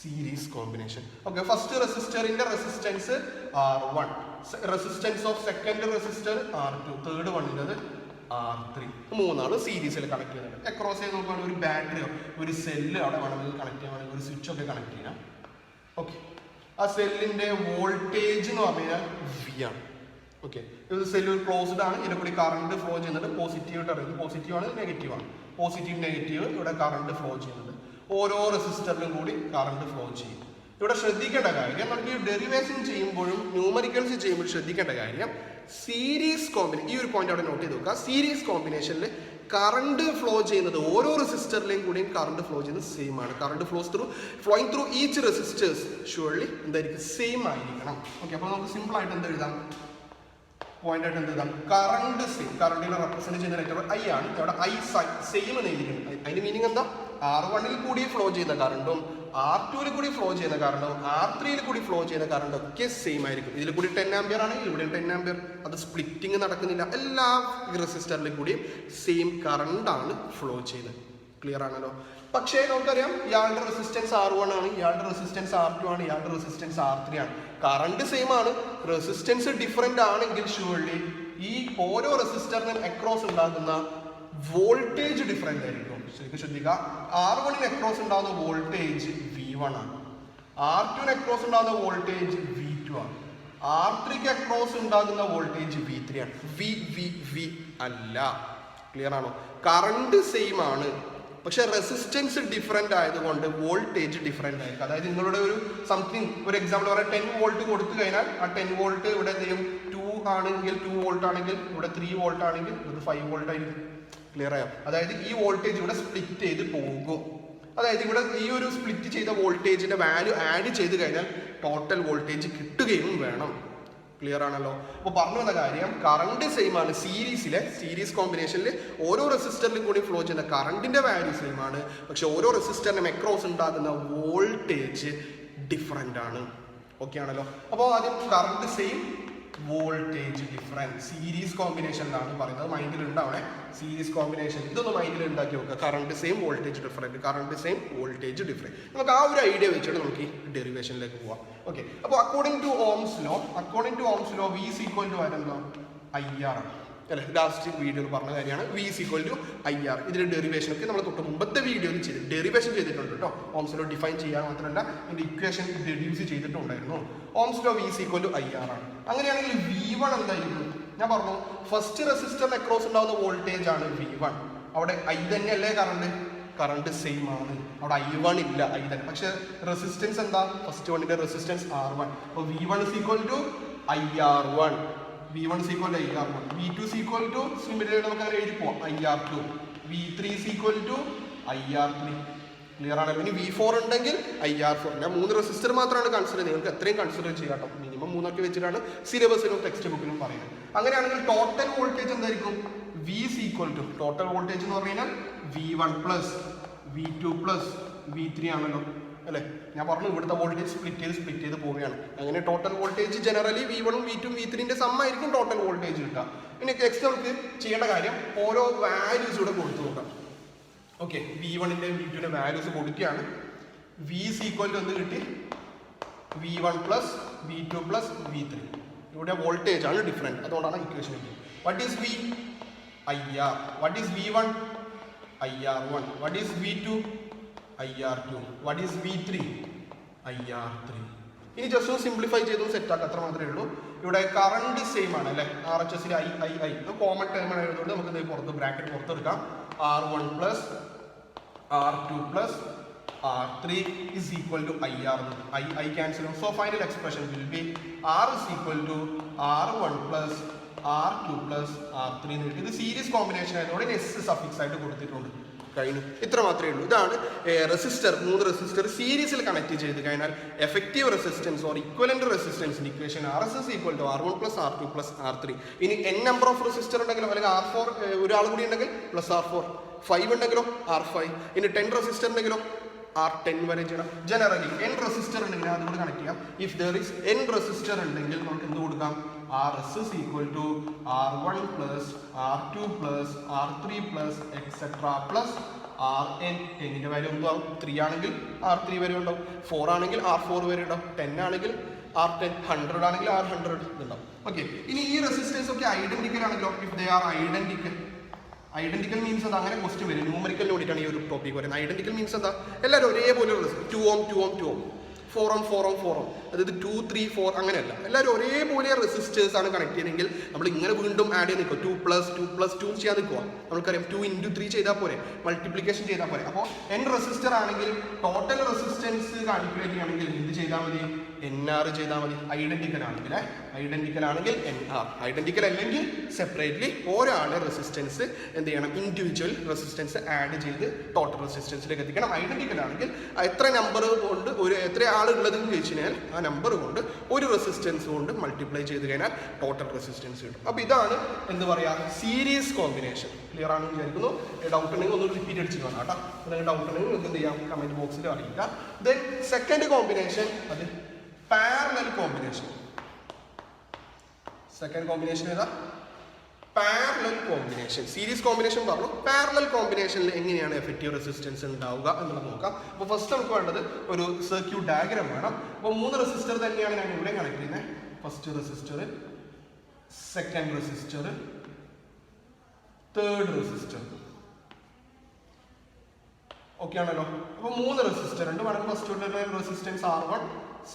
Speaker 1: Series combination. ഓക്കെ, ഫസ്റ്റ് റെസിസ്റ്ററിന്റെ resistance R1, resistance of second resistor R2, third വണ്ണിൻ്റെത് R3. 3 സീരീസിൽ കണക്ട് ചെയ്യുന്നത്. അക്രോസ് ചെയ്ത് നോക്കുകയാണെങ്കിൽ ഒരു ബാറ്ററിയോ ഒരു സെല്ല് അവിടെ വേണമെങ്കിൽ കണക്ട് ചെയ്യാൻ ഒരു സ്വിച്ച് ഒക്കെ കണക്ട് ചെയ്യാം. ഓക്കെ, ആ സെല്ലിന്റെ വോൾട്ടേജ് എന്ന് പറഞ്ഞു കഴിഞ്ഞാൽ V ആണ്. ഓക്കെ, ഇത് സെല്ല് ക്ലോസ്ഡ് ആണ്, ഇതിനെ കൂടി കറണ്ട് ഫ്ലോ ചെയ്യുന്നുണ്ട്. പോസിറ്റീവ് ടെർമിനൽ, പോസിറ്റീവ് ആണ്, നെഗറ്റീവ് ആണ്. പോസിറ്റീവ് നെഗറ്റീവ് ഇവിടെ കറണ്ട് ഫ്ലോ ചെയ്യുന്നുണ്ട്. ഓരോ റെസിസ്റ്ററിലും കൂടി കറണ്ട് ഫ്ലോ ചെയ്യും. ഇവിടെ ശ്രദ്ധിക്കേണ്ട കാര്യം, നമുക്ക് ഈ ഡെറിവേഷൻ ചെയ്യുമ്പോഴും ന്യൂമറിക്കൽസ് ചെയ്യുമ്പോഴും ശ്രദ്ധിക്കേണ്ട കാര്യം, സീരീസ് കോമ്പിനേഷൻ, ഈ ഒരു പോയിന്റ് അവിടെ നോട്ട് ചെയ്ത് നോക്കുക. സീരീസ് കോമ്പിനേഷനിൽ കറണ്ട് ഫ്ലോ ചെയ്യുന്നത് ഓരോ റെസിസ്റ്ററിലെയും കൂടിയും കറണ്ട് ഫ്ലോ ചെയ്യുന്നത് സെയിം ആണ്. Current flowing through each resistors surely എന്തായിരിക്കും, സെയിം ആയിരിക്കണം. ഓക്കെ, അപ്പോൾ നമുക്ക് സിമ്പിൾ ആയിട്ട് എന്ത് എഴുതാം, പോയിന്റ് ആയിട്ട് എന്ത് എഴുതാം, കറണ്ട് സെയിം. കറണ്ടിനെ റെപ്രസെന്റ് ചെയ്യുന്ന ലെറ്റർ ഐ ആണ്. ഇവിടെ ഐ സെയിം എന്ന് എഴുതിയിട്ടുണ്ട്. അതിന്റെ മീനിങ് എന്താ, R1 കൂടി ഫ്ലോ ചെയ്യുന്ന കറണ്ടും R2 കൂടി ഫ്ലോ ചെയ്യുന്ന കറണ്ടും R3 കൂടി ഫ്ലോ ചെയ്യുന്ന കറണ്ടും ഒക്കെ സെയിം ആയിരിക്കും. ഇതിൽ കൂടി 10 ആംപിയർ ആണെങ്കിൽ ഇവിടെ 10 ആംപിയർ. അത് സ്പ്ലിറ്റിംഗ് നടക്കുന്നില്ല. എല്ലാ റെസിസ്റ്ററിലും കൂടിയും സെയിം കറണ്ടാണ് ഫ്ലോ ചെയ്യുന്നത്. ക്ലിയർ ആണല്ലോ. പക്ഷേ നമുക്കറിയാം, ഇയാളുടെ റെസിസ്റ്റൻസ് R1 ആണ്, ഇയാളുടെ റെസിസ്റ്റൻസ് R2 ആണ്, ഇയാളുടെ റെസിസ്റ്റൻസ് R3 ആണ്. കറണ്ട് സെയിം ആണ്, റെസിസ്റ്റൻസ് ഡിഫറെന്റ് ആണെങ്കിൽ ഷുവർലി ഈ ഓരോ റെസിസ്റ്ററിനും അക്രോസ് ഉണ്ടാകുന്ന വോൾട്ടേജ് ഡിഫറെന്റ് ആയിരിക്കും. ശരിക്കും ശ്രദ്ധിക്കുക, R1 അക്രോസ് ഉണ്ടാകുന്ന വോൾട്ടേജ് V1 ആണ്, R2 അക്രോസ് ഉണ്ടാകുന്ന വോൾട്ടേജ് V2 ആണ്, R3 അക്രോസ് ഉണ്ടാകുന്ന വോൾട്ടേജ് V3 ആണ്. V അല്ല. ക്ലിയർ ആണോ? കറണ്ട് സെയിം ആണ്, പക്ഷെ റെസിസ്റ്റൻസ് ഡിഫറെന്റ് ആയതുകൊണ്ട് വോൾട്ടേജ് ഡിഫറെന്റ് ആയിരിക്കും. അതായത് നിങ്ങളുടെ ഒരു സംതിങ്, ഒരു എക്സാമ്പിൾ പറയാം, 10 വോൾട്ട് കൊടുത്തു കഴിഞ്ഞാൽ ആ 10 വോൾട്ട് ഇവിടെ എന്ത് ചെയ്യും, 2 ആണെങ്കിൽ 2 വോൾട്ട് ആണെങ്കിൽ ഇവിടെ 3 വോൾട്ട് ആണെങ്കിൽ ഇത് 5 വോൾട്ട് ആയിരിക്കും. ക്ലിയർ ആയോ? അതായത് ഈ വോൾട്ടേജ് ഇവിടെ സ്പ്ലിറ്റ് ചെയ്ത് പോകും. അതായത് ഇവിടെ ഈ ഒരു സ്പ്ലിറ്റ് ചെയ്ത വോൾട്ടേജിന്റെ വാല്യൂ ആഡ് ചെയ്ത് കഴിഞ്ഞാൽ ടോട്ടൽ വോൾട്ടേജ് കിട്ടുകയും വേണം. ക്ലിയർ ആണല്ലോ. അപ്പോൾ പറഞ്ഞു വന്ന കാര്യം, കറണ്ട് സെയിം ആണ്. സീരീസ് കോമ്പിനേഷനിൽ ഓരോ റെസിസ്റ്ററിലും കൂടി ഫ്ലോ ചെയ്യുന്ന കറണ്ടിന്റെ വാല്യൂ സെയിം ആണ്, പക്ഷെ ഓരോ റെസിസ്റ്ററിനും അക്രോസ് ഉണ്ടാകുന്ന വോൾട്ടേജ് ഡിഫറെന്റ് ആണ്. ഓക്കെ ആണല്ലോ. അപ്പോൾ ആദ്യം current same, voltage different. Series കോമ്പിനേഷനിലാണ് പറയുന്നത്, മൈൻഡിൽ ഉണ്ടാവണേ. സീരീസ് കോമ്പിനേഷൻ ഇതൊന്ന് മൈൻഡിൽ ഉണ്ടാക്കി നോക്കുക. Current same, voltage different, current same, voltage different. നമുക്ക് ആ ഒരു ഐഡിയ വെച്ചിട്ട് നമുക്ക് ഈ ഡെറിവേഷനിലേക്ക് പോവാം. ഓക്കെ, അപ്പോൾ according to Ohm's law V is equal to ആരെന്തോ IR അല്ലെ, ലാസ്റ്റ് വീഡിയോയിൽ പറഞ്ഞ കാര്യമാണ്. V is equal to IR. ഇതിന്റെ ഡെറിവേഷൻ ഒക്കെ നമ്മൾ തൊട്ട് മുമ്പത്തെ വീഡിയോയിൽ ചെയ്ത് ഡെറിവേഷൻ ചെയ്തിട്ടുണ്ട് കേട്ടോ. ഓംസ് ലോ ഡിഫൈൻ ചെയ്യാൻ മാത്രമല്ല ഇതിന്റെ ഇക്വേഷൻ ഡെഡ്യൂസ് ചെയ്തിട്ടുണ്ടായിരുന്നു. Ohm's law V is equal to IR ആണ്. അങ്ങനെയാണെങ്കിൽ V1 എന്തായിരിക്കും? ഞാൻ പറഞ്ഞു, ഫസ്റ്റ് റെസിസ്റ്ററിന് അക്രോസ് ഉണ്ടാകുന്ന വോൾട്ടേജ് ആണ് V1. അവിടെ I തന്നെയല്ലേ കറണ്ട് സെയിം ആണ്. അവിടെ I1 ഇല്ല, I തന്നെ. പക്ഷെ റെസിസ്റ്റൻസ് എന്താ, ഫസ്റ്റ് വണ്ണിന്റെ റെസിസ്റ്റൻസ് R1. അപ്പോൾ V1 is equal to IR1. V1 is equal to IR1. V2 is equal to similar നമുക്ക് അങ്ങനെ എഴുതി പോവാം, IR2. V3 is equal to IR3. Clear ആണ്. ഇനി V4 ഉണ്ടെങ്കിൽ IR4. ഞാൻ 3 റെസിസ്റ്റർ മാത്രമാണ് കൺസിഡർ ചെയ്യുന്നത്. നിങ്ങൾക്ക് എത്രയും കൺസിഡർ ചെയ്യാം കേട്ടോ. മിനിമം 3 വെച്ചിട്ടാണ് സിലബസിലും ടെക്സ്റ്റ് ബുക്കിലും പറയുന്നത്. അങ്ങനെയാണെങ്കിൽ ടോട്ടൽ വോൾട്ടേജ് എന്തായിരിക്കും? V is equal to, total voltage എന്ന് പറഞ്ഞു കഴിഞ്ഞാൽ V1 plus V2 plus V3 ആണല്ലോ അല്ലേ. ഞാൻ പറഞ്ഞു ഇവിടുത്തെ വോൾട്ടേജ് സ്പ്ലിറ്റ് ചെയ്ത് പോവുകയാണ്. അങ്ങനെ total voltage generally V1 V2 V3 സമ്മായിരിക്കും ടോട്ടൽ വോൾട്ടേജ് കിട്ടുക. ഇനി നെക്സ്റ്റ് നമുക്ക് ചെയ്യേണ്ട കാര്യം, ഓരോ വാല്യൂസ് ഇവിടെ കൊടുത്തു നോക്കാം. ഓക്കെ, V1 V2 വാല്യൂസ് കൊടുക്കുകയാണ്. V is equal to എന്ത് കിട്ടി, V1 plus V2 plus V3. ഇവിടെ വോൾട്ടേജ് ആണ് ഡിഫറെന്റ്, അതുകൊണ്ടാണ് ഇക്വേഷൻ കിട്ടിയത്. What is V? IR. What is V1? IR1. What is V2? IR2. What is V3? IR3. ഇനി just ഒന്ന് simplify ചെയ്തു സെറ്റ് ആക്കുക, അത്ര മാത്രമേ ഉള്ളൂ. ഇവിടെ കറണ്ട് സെയിം ആണ് അല്ലേ, RHS I കോമൺ ടേം ആയതുകൊണ്ട് നമുക്ക് പുറത്ത് ബ്രാക്കറ്റ് പുറത്തെടുക്കാം. R1 plus R2 plus R3 is equal to IR. I cancel. So final expression will be R is equal to R1 plus R2 plus R3. ഇത് series combination ആയതുകൊണ്ട് S suffix ആയിട്ട് കൊടുത്തിട്ടുണ്ട്. കഴിഞ്ഞു. ഇത്ര മാത്രമേ ഉള്ളൂ. ഇതാണ് റെസിസ്റ്റർ, 3 റെസിസ്റ്റർ സീരീസിൽ കണക്ട് ചെയ്ത് കഴിഞ്ഞാൽ എഫക്റ്റീവ് റെസിസ്റ്റൻസ് ഓർ ഇക്വലന്റ് റെസിസ്റ്റൻസിന്റെ equation RSS = R1 + R2 + R3. ഇനി n നമ്പർ ഓഫ് റെസിസ്റ്റർ ഉണ്ടെങ്കിലോ അല്ലെങ്കിൽ R4 ഒരാൾ കൂടി ഉണ്ടെങ്കിൽ +R4, 5 ഉണ്ടെങ്കിലോ R5, ഇനി 10 റെസിസ്റ്റർ ഉണ്ടെങ്കിലോ R10 വരെ ചെയ്യണം. ജനറലി n റെസിസ്റ്റർ ഉണ്ടെങ്കിൽ അതുകൊണ്ട് കണക്ട് ചെയ്യാം. If there is n resistor ഉണ്ടെങ്കിൽ നമുക്ക് എന്ത് കൊടുക്കാം? RSS = R1 + R2 + R3 + etc. Rn. എന്നിന്റെ വാല്യൂ എന്താവും? 3 ആണെങ്കിൽ R3 വരെ ഉണ്ടാവും, 4 ആണെങ്കിൽ R4 വരെ ഉണ്ടാവും, 10 ആണെങ്കിൽ R10, 100 ആണെങ്കിൽ R100 ഉണ്ടാവും. ഓക്കെ, ഇനി ഈ റെസിസ്റ്റൻസ് ഒക്കെ ഐഡന്റിക്കൽ ആണെങ്കിലോ? If they are identical means എന്താ? അങ്ങനെ ക്വസ്റ്റ്യൻ വരും. ന്യൂമറിക്കൽ വേണ്ടിയിട്ടാണ് ഈ ഒരു ടോപ്പിക് പറയുന്നത്. ഐഡന്റിക്കൽ മീൻസ് എന്താ? എല്ലാവരും ഒരേപോലെ 2 Ω 2 Ω 2 Ω, 4 Ω 4 Ω 4 Ω, അതായത് 2 3 4 അങ്ങനെയല്ല. എല്ലാവരും ഒരേപോലെ റെസിസ്റ്റേഴ്സ് ആണ് കണക്ട് ചെയ്തെങ്കിൽ നമ്മൾ ഇങ്ങനെ വീണ്ടും ആഡ് ചെയ്ത് നിൽക്കുക. 2 ചെയ്യാൻ നിൽക്കുക. നമുക്കറിയാം 2 × 3 ചെയ്താൽ പോരെ, മൾട്ടിപ്ലിക്കേഷൻ ചെയ്താൽ പോരെ. അപ്പോൾ n റെസിസ്റ്റർ ആണെങ്കിൽ ടോട്ടൽ റെസിസ്റ്റൻസ് കാൽക്കുലേറ്റ് ചെയ്യണമെങ്കിൽ എന്ത് ചെയ്താൽ മതി? NR ചെയ്താൽ മതി. ഐഡന്റിക്കൽ ആണെങ്കിൽ NR, ഐഡന്റിക്കൽ അല്ലെങ്കിൽ സെപ്പറേറ്റ്ലി ഒരാളുടെ റെസിസ്റ്റൻസ് എന്ത് ചെയ്യണം? ഇൻഡിവിജ്വൽ റെസിസ്റ്റൻസ് ആഡ് ചെയ്ത് ടോട്ടൽ റെസിസ്റ്റൻസിലേക്ക് എത്തിക്കണം. ഐഡന്റിക്കൽ ആണെങ്കിൽ എത്ര നമ്പർ കൊണ്ട് എത്ര ആളുള്ളതെന്ന് ചോദിച്ചു കഴിഞ്ഞാൽ ആ നമ്പർ കൊണ്ട് ഒരു റെസിസ്റ്റൻസ് കൊണ്ട് മൾട്ടിപ്ലൈ ചെയ്ത് കഴിഞ്ഞാൽ ടോട്ടൽ റെസിസ്റ്റൻസ് കിട്ടും. അപ്പോൾ ഇതാണ് എന്ത് പറയുക? Series combination. ക്ലിയർ ആണെന്ന് വിചാരിക്കുന്നു. ഡൗട്ട് ഉണ്ടെങ്കിൽ ഒന്ന് റിപ്പീറ്റ് അടിച്ച് കാണാം കേട്ടോ. നിങ്ങൾക്ക് ഡൗട്ട് ഉണ്ടെങ്കിൽ നിങ്ങൾക്ക് എന്ത് ചെയ്യാം? കമന്റ് ബോക്സിൽ അറിയിക്കുക. ദെൻ സെക്കൻഡ് കോമ്പിനേഷൻ, അത് പാരലൽ കോമ്പിനേഷൻ. സെക്കൻഡ് കോമ്പിനേഷൻ ഏതാ? Parallel combination. സീരീസ് കോമ്പിനേഷൻ പറഞ്ഞു, പാരലൽ കോമ്പിനേഷനിൽ എങ്ങനെയാണ് എഫക്റ്റീവ് റെസിസ്റ്റൻസ് ഉണ്ടാവുക എന്നുള്ളത് നോക്കാം. അപ്പോൾ ഫസ്റ്റ് നമുക്ക് വേണ്ടത് ഒരു സർക്യൂട്ട് ഡയഗ്രാം വേണം. അപ്പോൾ 3 റെസിസ്റ്റർ തന്നെയാണ് ഞാൻ ഇവിടെ കണക്ട് ചെയ്യുന്നത്. First resistor, second resistor, third resistor. Okay ആണല്ലോ. അപ്പോൾ 3 റെസിസ്റ്റർ ഉണ്ട്. വേണമെങ്കിൽ ഫസ്റ്റ് റെസിസ്റ്റൻസ് R1,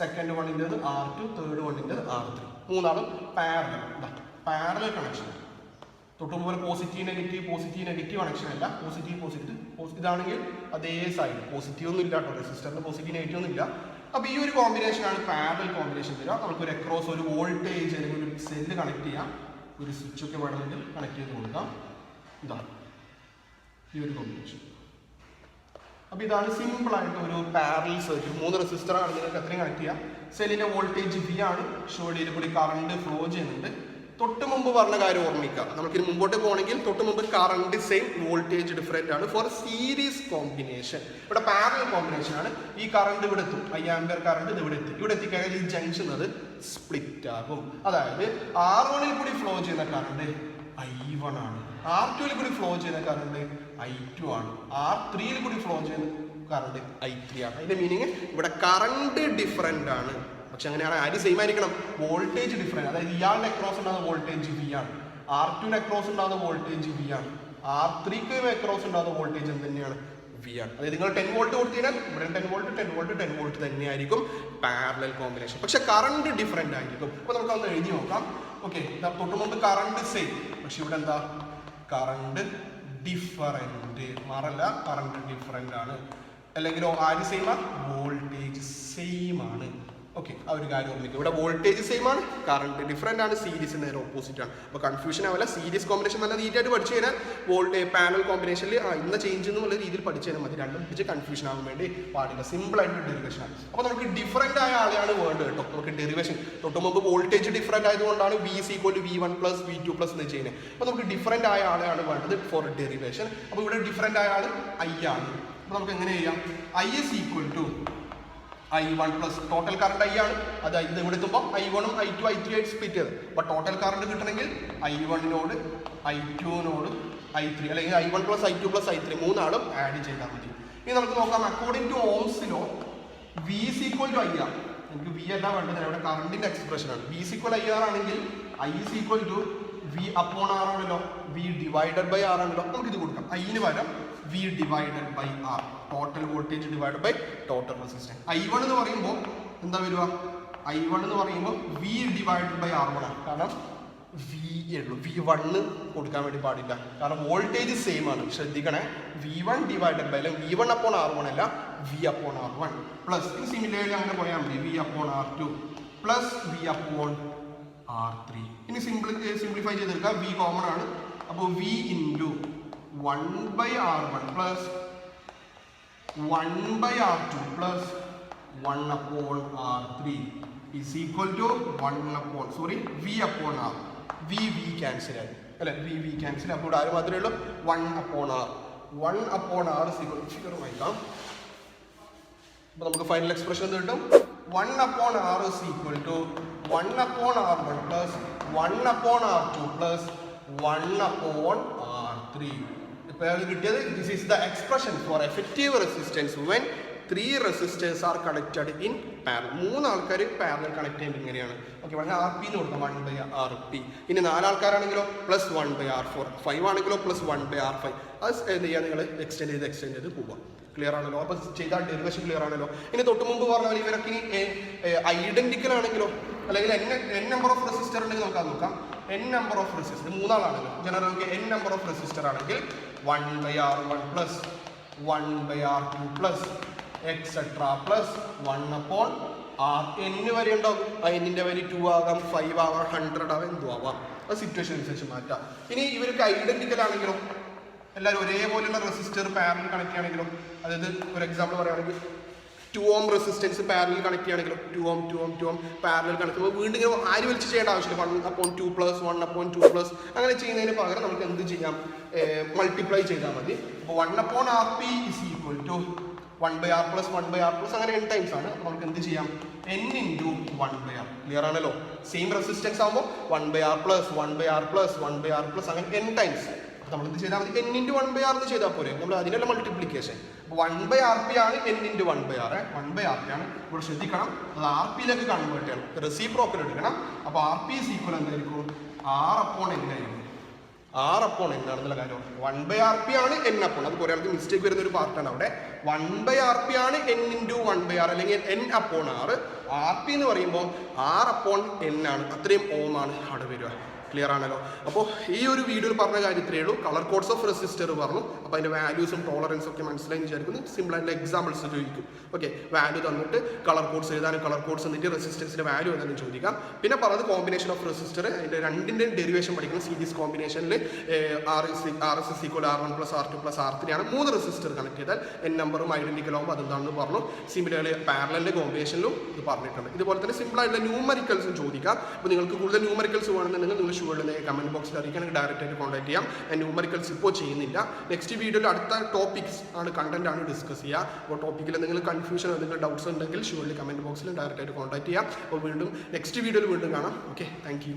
Speaker 1: സെക്കൻഡ് വണ്ണിൻ്റെത് R2, തേർഡ് വണ്ണിൻ്റെത് R3. മൂന്നാളും പാരലൽ കണക്ഷൻ. തൊട്ടുമുമ്പ് പോസിറ്റീവ് നെഗറ്റീവ് കണക്ഷൻ അല്ല, പോസിറ്റീവ്. ഇതാണെങ്കിൽ അതേ സൈഡ് പോസിറ്റീവ് ഒന്നും ഇല്ല കേട്ടോ, റെസിസ്റ്ററിന് പോസിറ്റീവ് നെഗറ്റീവ് ഒന്നും ഇല്ല. അപ്പോൾ ഈ ഒരു കോമ്പിനേഷനാണ് പാരലൽ കോമ്പിനേഷൻ തരിക. നമുക്കൊരു അക്രോസ് ഒരു വോൾട്ടേജ് അല്ലെങ്കിൽ ഒരു സെല്ല് കണക്ട് ചെയ്യാം. ഒരു സ്വിച്ച് ഒക്കെ വേണമെങ്കിൽ കണക്ട് ചെയ്ത് കൊടുക്കാം. ഇതാണ് ഈ ഒരു കോമ്പിനേഷൻ. അപ്പോൾ ഇതാണ് സിമ്പിൾ ആയിട്ട് ഒരു പാരലൽ സർക്യൂട്ട്. 3 റെസിസ്റ്റർ ആണ്, നിങ്ങൾക്ക് എത്രയും കണക്ട് ചെയ്യാം. സെല്ലിന്റെ വോൾട്ടേജ് V ആണ്, ഷോഡിയിൽ കൂടി കറണ്ട് ഫ്ലോ ചെയ്യുന്നുണ്ട്. തൊട്ട് മുമ്പ് പറഞ്ഞ കാര്യം ഓർമ്മിക്കുക. നമുക്കിത് മുമ്പോട്ട് പോകണമെങ്കിൽ തൊട്ട് മുമ്പ് കറണ്ട് സെയിം, വോൾട്ടേജ് ഡിഫറെന്റ് ആണ്. ഫോർ സീരീസ് കോമ്പിനേഷൻ, ഇവിടെ പാരലൽ കോമ്പിനേഷൻ ആണ്. ഈ കറണ്ട് ഇവിടെ എത്തും, 5 ആംപിയർ കറണ്ട് ഇത് ഇവിടെ എത്തിക്കഴിഞ്ഞാൽ ഈ ജംഗ്ഷൻ അത് സ്പ്ലിറ്റ് ആകും. അതായത് R1 കൂടി ഫ്ലോ ചെയ്യുന്ന കറണ്ട് I1 ആണ്, R2 കൂടി ഫ്ലോ ചെയ്യുന്ന കറണ്ട് I2 ആണ്, R3 കൂടി ഫ്ലോ ചെയ്യുന്ന കറണ്ട് I3 ആണ്. അതിന്റെ മീനിങ് ഇവിടെ കറണ്ട് ഡിഫറെന്റ് ആണ്. പക്ഷെ അങ്ങനെയാണ് ആര് സെയിം ആയിരിക്കണം? Voltage different. അതായത് ഇയാളുടെ അക്രോസ് ഉണ്ടാകുന്ന വോൾട്ടേജ് V ആണ്, R2 അക്രോസ് ഉണ്ടാകുന്ന വോൾട്ടേജ് V ആണ്, R3 അക്രോസ് ഉണ്ടാകുന്ന വോൾട്ടേജ് എന്ത് തന്നെയാണ്? V ആണ്. അതായത് നിങ്ങൾ 10 വോൾട്ട് കൊടുത്തു കഴിഞ്ഞാൽ ഇവിടെ 10 വോൾട്ട് തന്നെയായിരിക്കും പാരലൽ കോമ്പിനേഷൻ. പക്ഷെ കറണ്ട് ഡിഫറെന്റ് ആയിരിക്കും. അപ്പോൾ നമുക്ക് ഒന്ന് എഴുതി നോക്കാം. ഓക്കെ, തൊട്ട് മുമ്പ് കറണ്ട് സെയിം, പക്ഷെ ഇവിടെ എന്താ? Current different. മാറല്ല, കറണ്ട് ഡിഫറെന്റ് ആണ്. അല്ലെങ്കിൽ ആര് സെയിം ആണ്? വോൾട്ടേജ് സെയിം ആണ്. ഓക്കെ, ആ ഒരു കാര്യം ഓർമ്മിക്കുക. ഇവിടെ വോൾട്ടേജ് സെയിം ആണ്, കറണ്ട് ഡിഫറെന്റ് ആണ്, സീരീസ് നേരെ ഓപ്പോസിറ്റ് ആണ്. അപ്പോൾ കൺഫ്യൂഷൻ ആവില്ല. സീരീസ് കോമ്പിനേഷൻ നല്ല നീറ്റായിട്ട് പഠിച്ചു കഴിഞ്ഞാൽ പാരലൽ കോമ്പിനേഷനിൽ ഇന്ന ചേഞ്ച് എന്നുള്ള രീതിയിൽ പഠിച്ചു കഴിഞ്ഞാൽ മതി. രണ്ടും പിടിച്ച് കൺഫ്യൂഷൻ ആവാൻ വേണ്ടി പാടില്ല. സിമ്പിൾ ആയിട്ട് ഡെറിവേഷൻ ആണ്. അപ്പോൾ നമുക്ക് ഡിഫറെന്റ് ആയ ആളെയാണ് വേണ്ടത് കേട്ടോ. നമുക്ക് ഡെറിവേഷൻ തൊട്ട് മുമ്പ് വോൾട്ടേജ് ഡിഫറെന്റ് ആയതുകൊണ്ടാണ് V = V1 + V2 + എന്ന് ചെയ്യുന്നത്. അപ്പോൾ നമുക്ക് ഡിഫറെന്റ് ആയ ആളെയാണ് വേണ്ടത് ഫോർ ഡെറിവേഷൻ. അപ്പോൾ ഇവിടെ ഡിഫറെന്റ് ആയ ആൾ I ആണ്. അപ്പോൾ നമുക്ക് എങ്ങനെ ചെയ്യാം? I = I1 plus total current I ആണ്. അത് ഇത് ഇവിടെ എത്തുമ്പോൾ I1 ഉം I2 I3 ആയിട്ട് സ്പ്ലിറ്റ് ചെയ്ത്. അപ്പോൾ ടോട്ടൽ കറണ്ട് കിട്ടണമെങ്കിൽ I1 I2 I3, അല്ലെങ്കിൽ I1 + I2 + I3 മൂന്നാളും ആഡ് ചെയ്താൽ മതി. ഇനി നമുക്ക് നോക്കാം. According to Ohm's law V = IR. എനിക്ക് V അല്ല വേണ്ടത്, ഇവിടെ കറണ്ടിന്റെ എക്സ്പ്രഷൻ ആണ്. V = IR ആണെങ്കിൽ I = V/R ആണല്ലോ, V/R ആണല്ലോ. നമുക്ക് ഇത് കൊടുക്കാം. I-ന് പകരം V/R, total voltage divide by total resistance. I1 എന്ന് പറയുമ്പോൾ എന്താ വരിക? I1 എന്ന് പറയുമ്പോൾ V/R1 ആണ്. കാരണം V ഉള്ളൂ, V1 കൊടുക്കാൻ വേണ്ടി പാടില്ല. കാരണം വോൾട്ടേജ് സെയിം ആണ്. ശ്രദ്ധിക്കണേ, V1/അല്ലെങ്കിൽ V1/R1 അല്ല, V/R1 പ്ലസ് സിമിലർലി അങ്ങനെ പോയാൽ മതി, V/R2 പ്ലസ് V/R3. ഇനി സിംപ്ലിഫൈ ചെയ്തെടുക്കാം. V കോമൺ ആണ്. അപ്പോൾ V × 1/R1 plus 1/R2 plus 1/R3 is equal to V upon R. V cancel ആയി അല്ലെ, V cancel. അപ്പോൾ ആര് മാത്രമേ ഉള്ളൂ? 1/R. 1/R is equal to figure വായിക്കാം. അപ്പോൾ നമുക്ക് ഫൈനൽ എക്സ്പ്രഷൻ എന്ത് കിട്ടും? 1/R is equal to 1/R1 plus 1/R2 plus 1/R3. ഇപ്പോൾ കിട്ടിയത് this is the expression for effective resistance when 3 resistors are connected in parallel. 3 ആൾക്കാർ പാരലൽ കണക്ട് ചെയ്യുമ്പോൾ ഇങ്ങനെയാണ്. ഓക്കെ, 1RP എന്ന് കൊടുക്കാം, 1/RP. ഇനി 4 ആൾക്കാരാണെങ്കിലോ പ്ലസ് 1/R4, 5 ആണെങ്കിലോ പ്ലസ് 1/R5. അത് എന്ത് ചെയ്യുക, നിങ്ങൾ എക്സ്റ്റെൻഡ് ചെയ്ത് പോവുക. ക്ലിയർ ആണല്ലോ? അപ്പോൾ ചെയ്താൽ ഡെറിവേഷൻ ക്ലിയർ ആണല്ലോ. ഇനി തൊട്ട് മുമ്പ് പറഞ്ഞ പോലെ ഇവരൊക്കെ ഇനി ഐഡന്റിക്കൽ ആണെങ്കിലോ അല്ലെങ്കിൽ n നമ്പർ ഓഫ് റെസിസ്റ്റർ ഉണ്ടെങ്കിൽ നമുക്ക് അത് നോക്കാം. n നമ്പർ ഓഫ് റെസിസ്റ്റർ 3 ആളാണല്ലോ ജനറൽ. നമുക്ക് n നമ്പർ ഓഫ് റെസിസ്റ്റർ ആണെങ്കിൽ 1/R1 plus 1/R2 plus et cetera plus 1/R n വരെ ഉണ്ടാകും. ആ എന്നിൻ്റെ വാല്യൂ 2 ആകാം, 5 ആവാം, 100 ആവാം, എന്തും ആവാം. അത് സിറ്റുവേഷൻ അനുസരിച്ച് മാറ്റാം. ഇനി ഇവർക്ക് ഐഡന്റിക്കൽ ആണെങ്കിലും എല്ലാവരും ഒരേപോലെയുള്ള റെസിസ്റ്റർ പാരലൽ കണക്ട് ചെയ്യുകയാണെങ്കിലും, അതായത് ഒരു എക്സാമ്പിൾ പറയുകയാണെങ്കിൽ 2 ohm റെസിസ്റ്റൻസ് പാരലൽ കണക്ട് ചെയ്യുകയാണെങ്കിലും 2 ohm പാരലൽ കണക്ട് ചെയ്യുമ്പോൾ വീണ്ടും ഇങ്ങനെ ആര് വലിച്ച് ചെയ്യേണ്ട ആവശ്യമില്ല. 1/2 പ്ലസ് 1/2 പ്ലസ് അങ്ങനെ ചെയ്യുന്നതിന് പകരം നമുക്ക് എന്ത് ചെയ്യാം, മൾട്ടിപ്ലൈ ചെയ്താൽ മതി. അപ്പോൾ 1/RP is equal to 1/R plus 1/R plus അങ്ങനെ n ടൈംസ് ആണ്. അപ്പോൾ നമുക്ക് എന്ത് ചെയ്യാം, n into 1/R. ക്ലിയർ ആണല്ലോ? സെയിം റെസിസ്റ്റൻസ് ആകുമ്പോൾ 1/R plus 1/R plus 1/R plus അങ്ങനെ n ടൈംസ്. നമ്മൾ എന്ത് ചെയ്താൽ മതി, n into 1/R എന്ന് ചെയ്താൽ പോരെ. നമ്മൾ അതിനുള്ള മൾട്ടിപ്ലിക്കേഷൻ. അപ്പോൾ 1/RP ആണ് n into 1/R. 1/RP ആണ്. ഇവിടെ ശ്രദ്ധിക്കണം, അത് RPയിലേക്ക് കൺവേർട്ട് ചെയ്യണം, റെസിപ്രോക്കൽ എടുക്കണം. അപ്പോൾ RP is equal എന്തായിരിക്കും, R/n ആയിരിക്കും. R/n ആണെന്നുള്ള കാര്യം. 1/RP ആണ് n upon. അത് കുറേ ആൾക്ക് മിസ്റ്റേക്ക് വരുന്ന ഒരു പാർട്ടാണ് അവിടെ. 1/RP ആണ് n into 1/R അല്ലെങ്കിൽ n/R. RP എന്ന് പറയുമ്പോൾ R/n ആണ്. അത്രയും ഓം ആണ് അവിടെ വരിക. ക്ലിയർ ആണല്ലോ? അപ്പോൾ ഈ ഒരു വീഡിയോയിൽ പറഞ്ഞ കാര്യത്തിലേ ഉള്ളൂ. കളർ കോഡ്സ് ഓഫ് റെസിസ്റ്റർ പറഞ്ഞു. അപ്പോൾ അതിൻ്റെ വാല്യൂസും ടോളറൻസും ഒക്കെ മനസ്സിലായി വിചാരിക്കുന്നു. സിമ്പിളായിട്ടുള്ള എക്സാമ്പിൾസ് ചോദിക്കും. ഓക്കെ, വാല്യൂ തന്നിട്ട് കളർ കോഡ്സ് എഴുതാനും കളർ കോഡ്സ് എന്നിട്ട് റെസിസ്റ്റൻസിൻ്റെ വാല്യൂ എഴുതാനും ചോദിക്കാം. പിന്നെ പറഞ്ഞത് കോമ്പിനേഷൻ ഓഫ് റെസിസ്റ്റർ, അതിൻ്റെ രണ്ടിൻ്റെയും ഡെറിവേഷൻ പഠിക്കണം. സീരീസ് കോമ്പിനേഷനിൽ RS is equal to R1 plus R2 plus R3 ആണ്. 3 റെസിസ്റ്റർ കണക്ട് ചെയ്താൽ n നമ്പറും ഐഡന്റിക്കൽ ആകുമ്പോൾ അതെന്താണെന്ന് പറഞ്ഞു. സിമിലർലി പാരലലിൻ്റെ കോമ്പിനേഷനിലും ഇത് പറഞ്ഞിട്ടുണ്ട്. ഇതുപോലെ തന്നെ സിമ്പിളായിട്ടുള്ള ന്യൂമറിക്കൽസും ചോദിക്കാം. അപ്പോൾ നിങ്ങൾക്ക് കൂടുതൽ ന്യൂമറിക്കൽസ് വേണമെന്നുണ്ടെങ്കിൽ നിങ്ങൾ കമന്റ് ബോക്സിൽ അറിയിക്കുകയാണെങ്കിൽ ഡയറക്റ്റ് ആയിട്ട് കോൺടാക്ട് ചെയ്യാം. ഞാൻ ന്യൂമറിക്കൽസ് ഇപ്പോൾ ചെയ്യുന്നില്ല. നെക്സ്റ്റ് വീഡിയോയിൽ അടുത്ത ടോപ്പിക്സ് ആണ്, കണ്ടന്റ് ആണ് ഡിസ്കസ് ചെയ്യുക. അപ്പോൾ ടോപ്പിക്കിൽ എന്തെങ്കിലും കൺഫ്യൂഷനോ എന്തെങ്കിലും ഡൗട്ട്സ് ഉണ്ടെങ്കിൽ ഷുവർലി കമന്റ് ബോക്സിൽ ഡയറക്റ്റ് ആയിട്ട് കോൺടാക്ട് ചെയ്യാം. അപ്പോൾ വീണ്ടും നെക്സ്റ്റ് വീഡിയോയിൽ വീണ്ടും കാണാം. Okay, thank you.